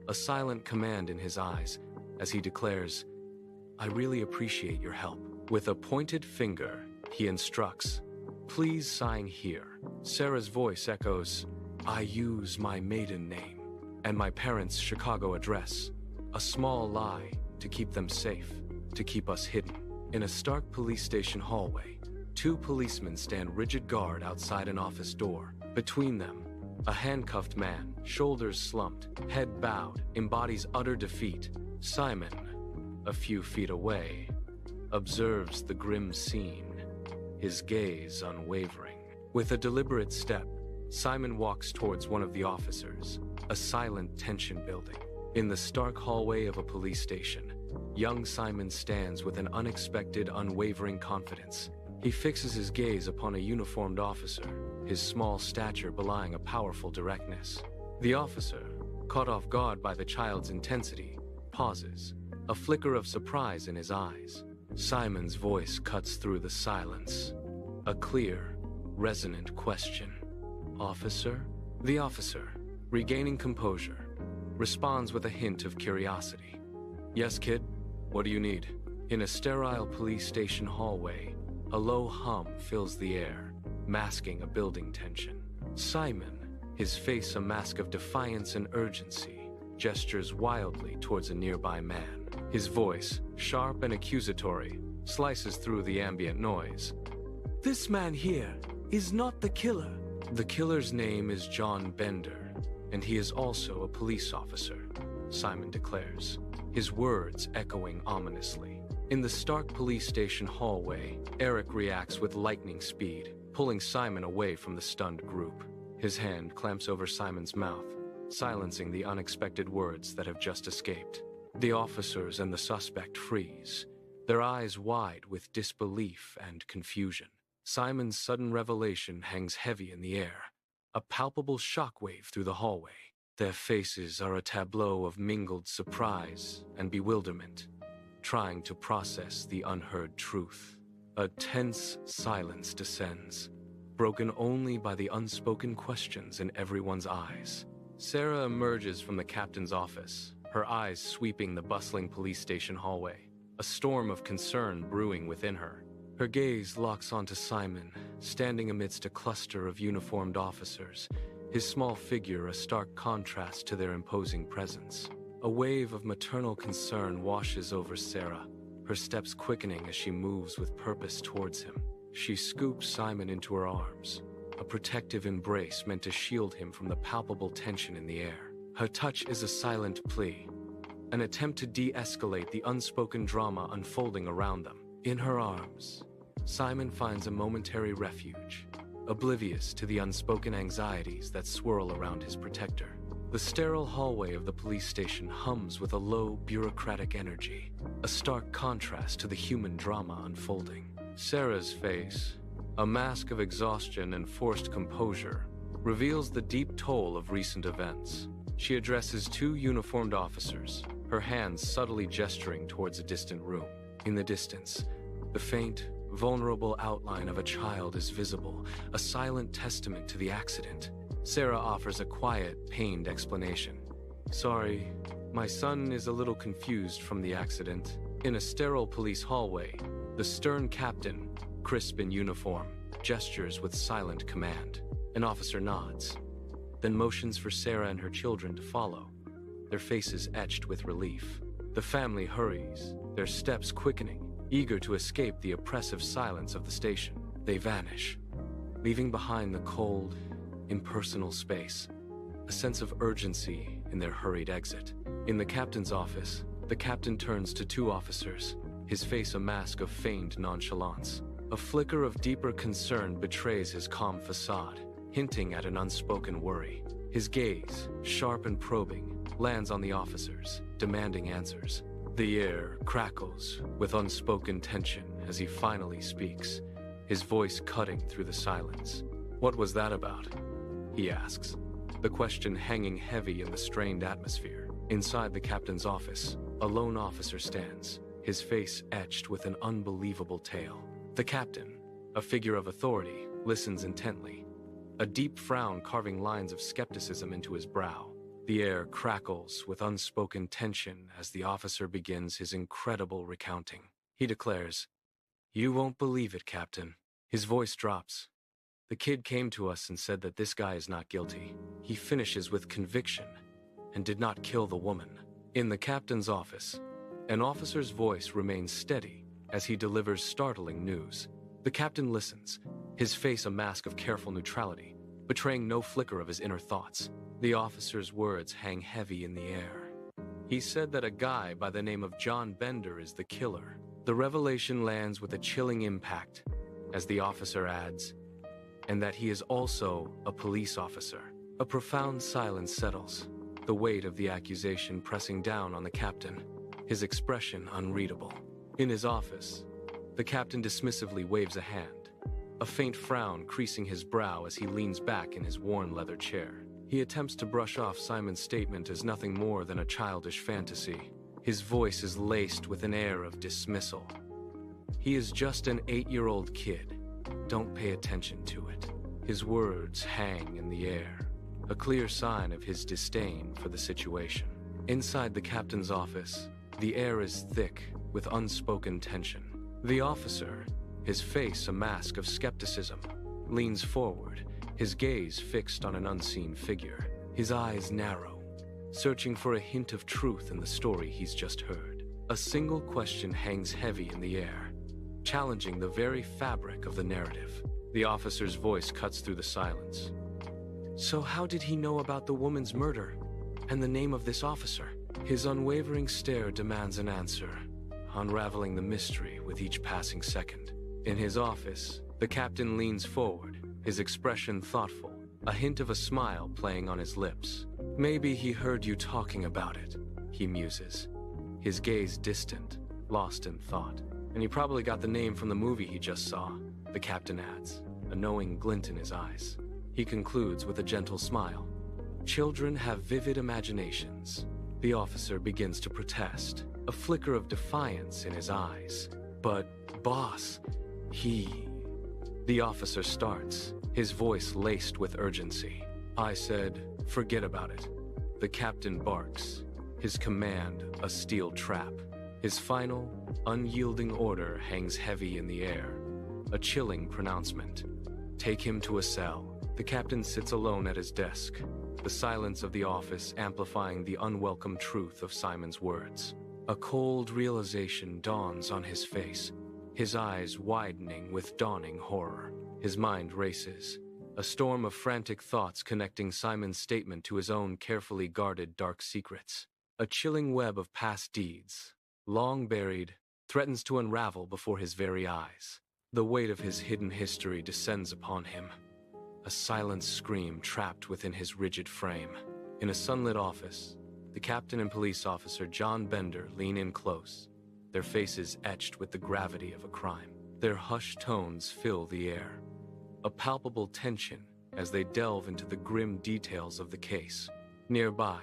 a silent command in his eyes, as he declares, I really appreciate your help. With a pointed finger, he instructs, please sign here. Sarah's voice echoes, I use my maiden name and my parents' Chicago address. A small lie to keep them safe, to keep us hidden. In a stark police station hallway, two policemen stand rigid guard outside an office door. Between them, a handcuffed man, shoulders slumped, head bowed, embodies utter defeat. Simon, a few feet away, observes the grim scene, his gaze unwavering. With a deliberate step, Simon walks towards one of the officers, a silent tension building. In the stark hallway of a police station, young Simon stands with an unexpected, unwavering confidence. He fixes his gaze upon a uniformed officer, his small stature belying a powerful directness. The officer, caught off guard by the child's intensity, pauses, a flicker of surprise in his eyes. Simon's voice cuts through the silence, a clear, resonant question. Officer? The officer, regaining composure, responds with a hint of curiosity. Yes, kid? What do you need? In a sterile police station hallway, a low hum fills the air, masking a building tension. Simon, his face a mask of defiance and urgency, gestures wildly towards a nearby man. His voice, sharp and accusatory, slices through the ambient noise. This man here is not the killer. The killer's name is John Bender, and he is also a police officer, Simon declares, his words echoing ominously. In the stark police station hallway, Eric reacts with lightning speed, pulling Simon away from the stunned group. His hand clamps over Simon's mouth, silencing the unexpected words that have just escaped. The officers and the suspect freeze, their eyes wide with disbelief and confusion. Simon's sudden revelation hangs heavy in the air, a palpable shockwave through the hallway. Their faces are a tableau of mingled surprise and bewilderment, trying to process the unheard truth. A tense silence descends, broken only by the unspoken questions in everyone's eyes. Sarah emerges from the captain's office, her eyes sweeping the bustling police station hallway, a storm of concern brewing within her. Her gaze locks onto Simon, standing amidst a cluster of uniformed officers, his small figure a stark contrast to their imposing presence. A wave of maternal concern washes over Sarah, her steps quickening as she moves with purpose towards him. She scoops Simon into her arms, a protective embrace meant to shield him from the palpable tension in the air. Her touch is a silent plea, an attempt to de-escalate the unspoken drama unfolding around them. In her arms, Simon finds a momentary refuge, oblivious to the unspoken anxieties that swirl around his protector. The sterile hallway of the police station hums with a low, bureaucratic energy, a stark contrast to the human drama unfolding. Sarah's face, a mask of exhaustion and forced composure, reveals the deep toll of recent events. She addresses two uniformed officers, her hands subtly gesturing towards a distant room. In the distance, the faint, vulnerable outline of a child is visible, a silent testament to the accident. Sarah offers a quiet, pained explanation. Sorry, my son is a little confused from the accident. In a sterile police hallway, the stern captain, crisp in uniform, gestures with silent command. An officer nods, then motions for Sarah and her children to follow, their faces etched with relief. The family hurries, their steps quickening, eager to escape the oppressive silence of the station. They vanish, leaving behind the cold, impersonal space, a sense of urgency in their hurried exit. In the captain's office, the captain turns to two officers, his face a mask of feigned nonchalance. A flicker of deeper concern betrays his calm facade, hinting at an unspoken worry. His gaze, sharp and probing, lands on the officers, demanding answers. The air crackles with unspoken tension as he finally speaks, his voice cutting through the silence. "What was that about?" he asks, the question hanging heavy in the strained atmosphere. Inside the captain's office, a lone officer stands, his face etched with an unbelievable tale. The captain, a figure of authority, listens intently, a deep frown carving lines of skepticism into his brow. The air crackles with unspoken tension as the officer begins his incredible recounting. He declares, "You won't believe it, Captain." His voice drops. "The kid came to us and said that this guy is not guilty." He finishes with conviction and did not kill the woman. In the captain's office, an officer's voice remains steady as he delivers startling news. The captain listens, his face a mask of careful neutrality, betraying no flicker of his inner thoughts. The officer's words hang heavy in the air. He said that a guy by the name of John Bender is the killer. The revelation lands with a chilling impact as the officer adds, and that he is also a police officer. A profound silence settles, the weight of the accusation pressing down on the captain, his expression unreadable. In his office, the captain dismissively waves a hand, a faint frown creasing his brow as he leans back in his worn leather chair. He attempts to brush off Simon's statement as nothing more than a childish fantasy. His voice is laced with an air of dismissal. "He is just an 8-year-old kid. Don't pay attention to it." His words hang in the air, a clear sign of his disdain for the situation. Inside the captain's office, the air is thick with unspoken tension. The officer, his face a mask of skepticism, leans forward, his gaze fixed on an unseen figure. His eyes narrow, searching for a hint of truth in the story he's just heard. A single question hangs heavy in the air, challenging the very fabric of the narrative. The officer's voice cuts through the silence. "So how did he know about the woman's murder and the name of this officer?" His unwavering stare demands an answer, unraveling the mystery with each passing second. In his office, the captain leans forward, his expression thoughtful, a hint of a smile playing on his lips. "Maybe he heard you talking about it," he muses, his gaze distant, lost in thought. "And he probably got the name from the movie he just saw," the captain adds, a knowing glint in his eyes. He concludes with a gentle smile. "Children have vivid imaginations." The officer begins to protest, a flicker of defiance in his eyes. "But, boss, The officer starts, his voice laced with urgency. "I said, forget about it." The captain barks, his command a steel trap. His final, unyielding order hangs heavy in the air, a chilling pronouncement. "Take him to a cell." The captain sits alone at his desk, the silence of the office amplifying the unwelcome truth of Simon's words. A cold realization dawns on his face, his eyes widening with dawning horror. His mind races, a storm of frantic thoughts connecting Simon's statement to his own carefully guarded dark secrets. A chilling web of past deeds, long buried, threatens to unravel before his very eyes. The weight of his hidden history descends upon him, a silent scream trapped within his rigid frame. In a sunlit office, the captain and police officer John Bender lean in close, their faces etched with the gravity of a crime. Their hushed tones fill the air, a palpable tension as they delve into the grim details of the case. Nearby,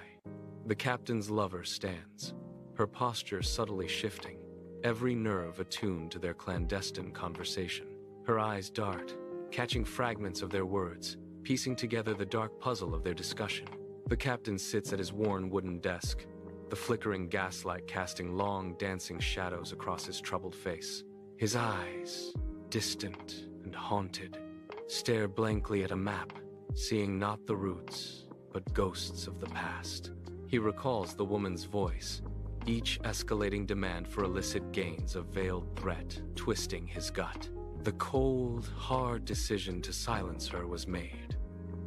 the captain's lover stands, her posture subtly shifting, every nerve attuned to their clandestine conversation. Her eyes dart, catching fragments of their words, piecing together the dark puzzle of their discussion. The captain sits at his worn wooden desk, the flickering gaslight casting long, dancing shadows across his troubled face. His eyes, distant and haunted, stare blankly at a map, seeing not the roots, but ghosts of the past. He recalls the woman's voice, each escalating demand for illicit gains, a veiled threat twisting his gut. The cold, hard decision to silence her was made,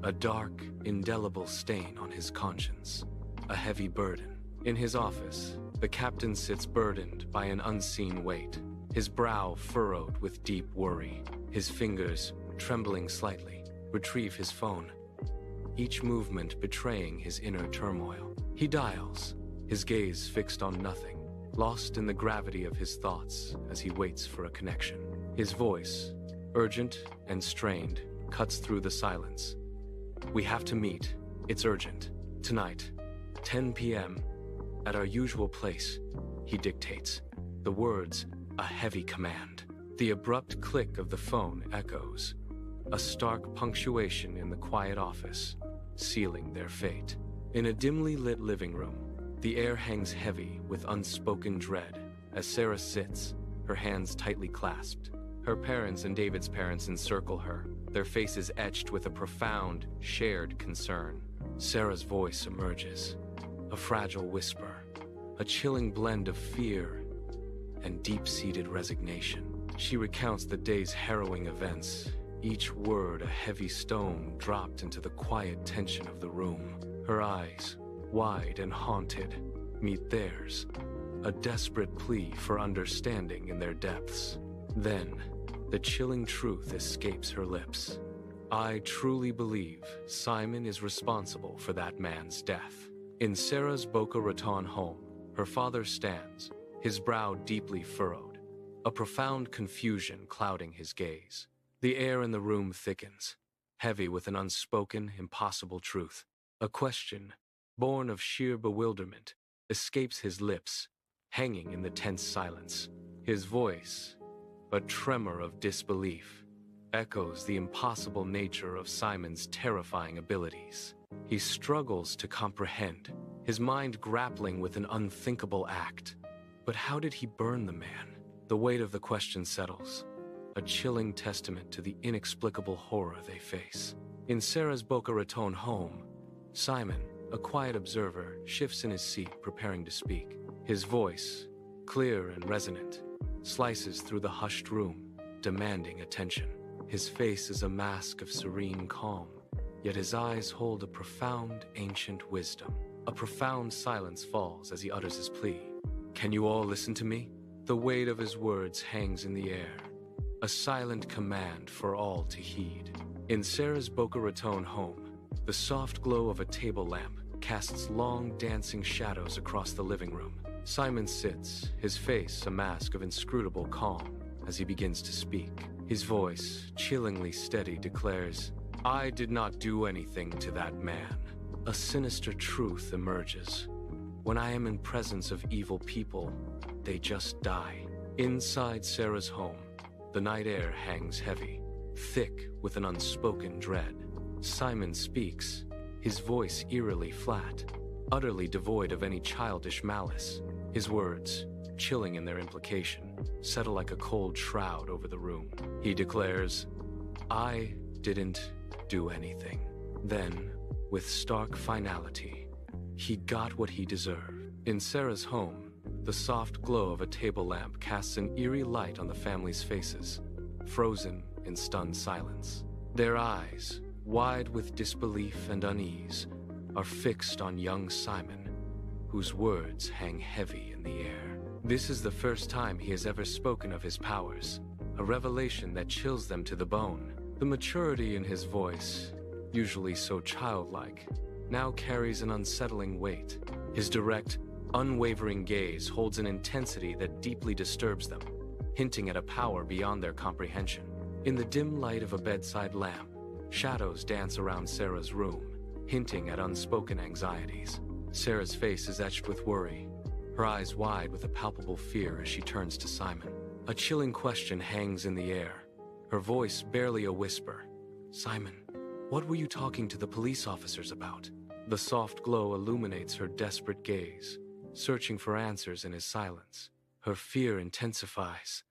a dark, indelible stain on his conscience, a heavy burden. In his office, the captain sits burdened by an unseen weight, his brow furrowed with deep worry. His fingers, trembling slightly, retrieve his phone, each movement betraying his inner turmoil. He dials, his gaze fixed on nothing, lost in the gravity of his thoughts as he waits for a connection. His voice, urgent and strained, cuts through the silence. "We have to meet. It's urgent. Tonight, 10 p.m., at our usual place," he dictates. The words, a heavy command. The abrupt click of the phone echoes. A stark punctuation in the quiet office, sealing their fate. In a dimly lit living room, the air hangs heavy with unspoken dread as Sarah sits, her hands tightly clasped. Her parents and David's parents encircle her, their faces etched with a profound, shared concern. Sarah's voice emerges, a fragile whisper, a chilling blend of fear and deep-seated resignation. She recounts the day's harrowing events, each word a heavy stone dropped into the quiet tension of the room. Her eyes, wide and haunted, meet theirs, a desperate plea for understanding in their depths. Then, the chilling truth escapes her lips. "I truly believe Simon is responsible for that man's death." In Sarah's Boca Raton home, her father stands, his brow deeply furrowed, a profound confusion clouding his gaze. The air in the room thickens, heavy with an unspoken, impossible truth. A question, born of sheer bewilderment, escapes his lips, hanging in the tense silence. His voice, a tremor of disbelief, echoes the impossible nature of Simon's terrifying abilities. He struggles to comprehend, his mind grappling with an unthinkable act. But how did he burn the man? The weight of the question settles, a chilling testament to the inexplicable horror they face. In Sarah's Boca Raton home, Simon, a quiet observer, shifts in his seat, preparing to speak. His voice, clear and resonant, slices through the hushed room, demanding attention. His face is a mask of serene calm, yet his eyes hold a profound, ancient wisdom. A profound silence falls as he utters his plea. "Can you all listen to me?" The weight of his words hangs in the air, a silent command for all to heed. In Sarah's Boca Raton home, the soft glow of a table lamp casts long, dancing shadows across the living room. Simon sits, his face a mask of inscrutable calm, as he begins to speak. His voice, chillingly steady, declares, "I did not do anything to that man." A sinister truth emerges. When I am in presence of evil people, they just die. Inside Sarah's home, the night air hangs heavy, thick with an unspoken dread. Simon speaks, his voice eerily flat, utterly devoid of any childish malice. His words, chilling in their implication, settle like a cold shroud over the room. He declares, "I didn't do anything." Then, with stark finality, he got what he deserved. In Sarah's home, the soft glow of a table lamp casts an eerie light on the family's faces, frozen in stunned silence. Their eyes, wide with disbelief and unease, are fixed on young Simon, whose words hang heavy in the air. This is the first time he has ever spoken of his powers, a revelation that chills them to the bone. The maturity in his voice, usually so childlike, now carries an unsettling weight. His direct, unwavering gaze holds an intensity that deeply disturbs them, hinting at a power beyond their comprehension. In the dim light of a bedside lamp, shadows dance around Sarah's room, hinting at unspoken anxieties. Sarah's face is etched with worry, her eyes wide with a palpable fear as she turns to Simon. A chilling question hangs in the air, her voice barely a whisper. "Simon, what were you talking to the police officers about?" The soft glow illuminates her desperate gaze, searching for answers in his silence. Her fear intensifies,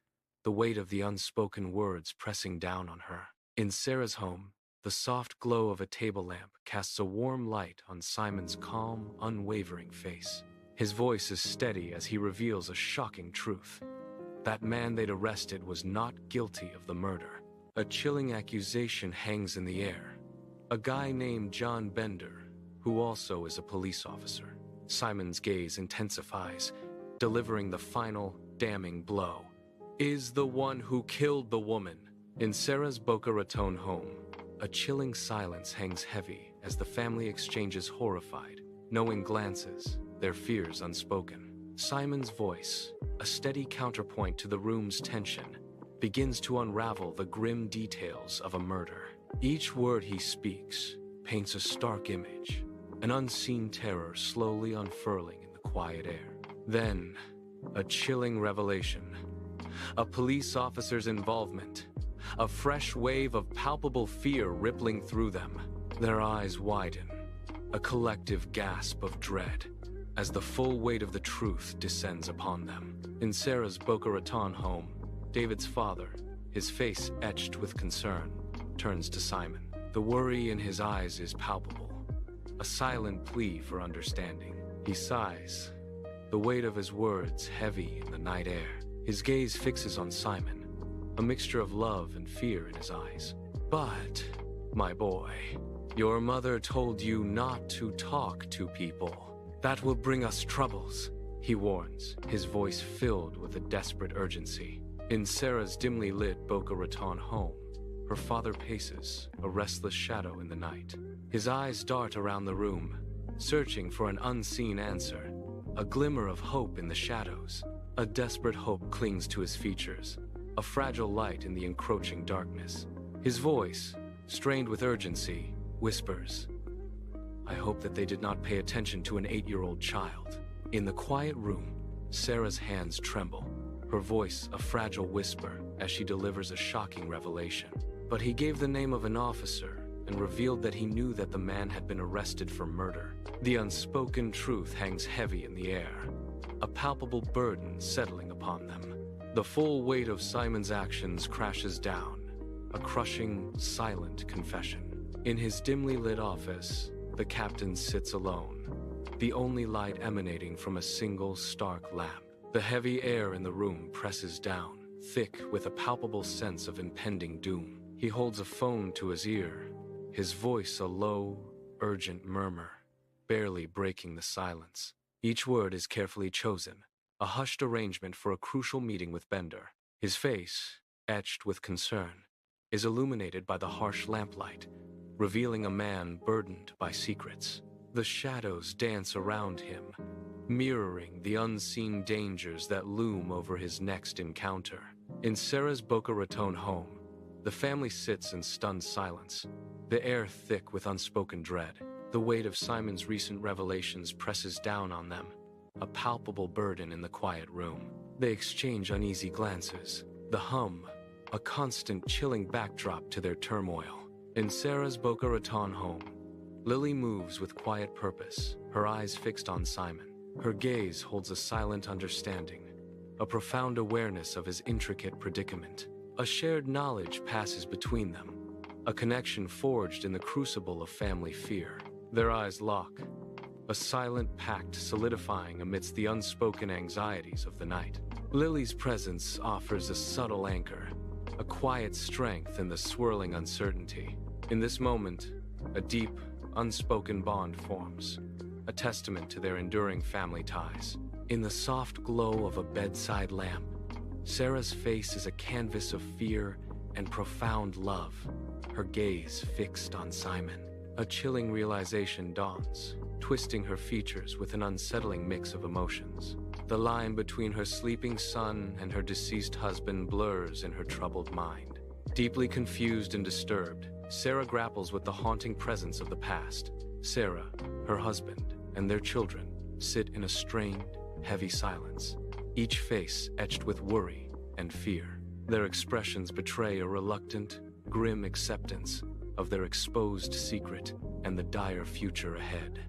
the weight of the unspoken words pressing down on her. In Sarah's home, the soft glow of a table lamp casts a warm light on Simon's calm, unwavering face. His voice is steady as he reveals a shocking truth. That man they'd arrested was not guilty of the murder. A chilling accusation hangs in the air. A guy named John Bender, who also is a police officer. Simon's gaze intensifies, delivering the final, damning blow. Is the one who killed the woman. In Sarah's Boca Raton home, a chilling silence hangs heavy as the family exchanges horrified, knowing glances, their fears unspoken. Simon's voice, a steady counterpoint to the room's tension, begins to unravel the grim details of a murder. Each word he speaks paints a stark image, an unseen terror slowly unfurling in the quiet air. Then, a chilling revelation. A police officer's involvement. A fresh wave of palpable fear rippling through them. Their eyes widen. A collective gasp of dread as the full weight of the truth descends upon them. In Sarah's Boca Raton home, David's father, his face etched with concern, turns to Simon. The worry in his eyes is palpable, a silent plea for understanding. He sighs, the weight of his words heavy in the night air. His gaze fixes on Simon, a mixture of love and fear in his eyes. But, my boy, your mother told you not to talk to people. That will bring us troubles, he warns, his voice filled with a desperate urgency. In Sarah's dimly lit Boca Raton home, her father paces, a restless shadow in the night. His eyes dart around the room, searching for an unseen answer. A glimmer of hope in the shadows. A desperate hope clings to his features, a fragile light in the encroaching darkness. His voice, strained with urgency, whispers, I hope that they did not pay attention to an 8-year-old child. In the quiet room, Sarah's hands tremble, her voice a fragile whisper as she delivers a shocking revelation. But he gave the name of an officer and revealed that he knew that the man had been arrested for murder. The unspoken truth hangs heavy in the air, a palpable burden settling upon them. The full weight of Simon's actions crashes down, a crushing, silent confession. In his dimly lit office, the captain sits alone, the only light emanating from a single stark lamp. The heavy air in the room presses down, thick with a palpable sense of impending doom. He holds a phone to his ear, his voice a low, urgent murmur, barely breaking the silence. Each word is carefully chosen, a hushed arrangement for a crucial meeting with Bender. His face, etched with concern, is illuminated by the harsh lamplight, revealing a man burdened by secrets. The shadows dance around him, mirroring the unseen dangers that loom over his next encounter. In Sarah's Boca Raton home, the family sits in stunned silence, the air thick with unspoken dread. The weight of Simon's recent revelations presses down on them, a palpable burden in the quiet room. They exchange uneasy glances, the hum, a constant chilling backdrop to their turmoil. In Sarah's Boca Raton home, Lily moves with quiet purpose, her eyes fixed on Simon. Her gaze holds a silent understanding, a profound awareness of his intricate predicament. A shared knowledge passes between them, a connection forged in the crucible of family fear. Their eyes lock, a silent pact solidifying amidst the unspoken anxieties of the night. Lily's presence offers a subtle anchor, a quiet strength in the swirling uncertainty. In this moment, a deep, unspoken bond forms, a testament to their enduring family ties. In the soft glow of a bedside lamp, Sarah's face is a canvas of fear and profound love, her gaze fixed on Simon. A chilling realization dawns, twisting her features with an unsettling mix of emotions. The line between her sleeping son and her deceased husband blurs in her troubled mind. Deeply confused and disturbed, Sarah grapples with the haunting presence of the past. Sarah, her husband, and their children sit in a strained, heavy silence, each face etched with worry and fear. Their expressions betray a reluctant, grim acceptance of their exposed secret and the dire future ahead.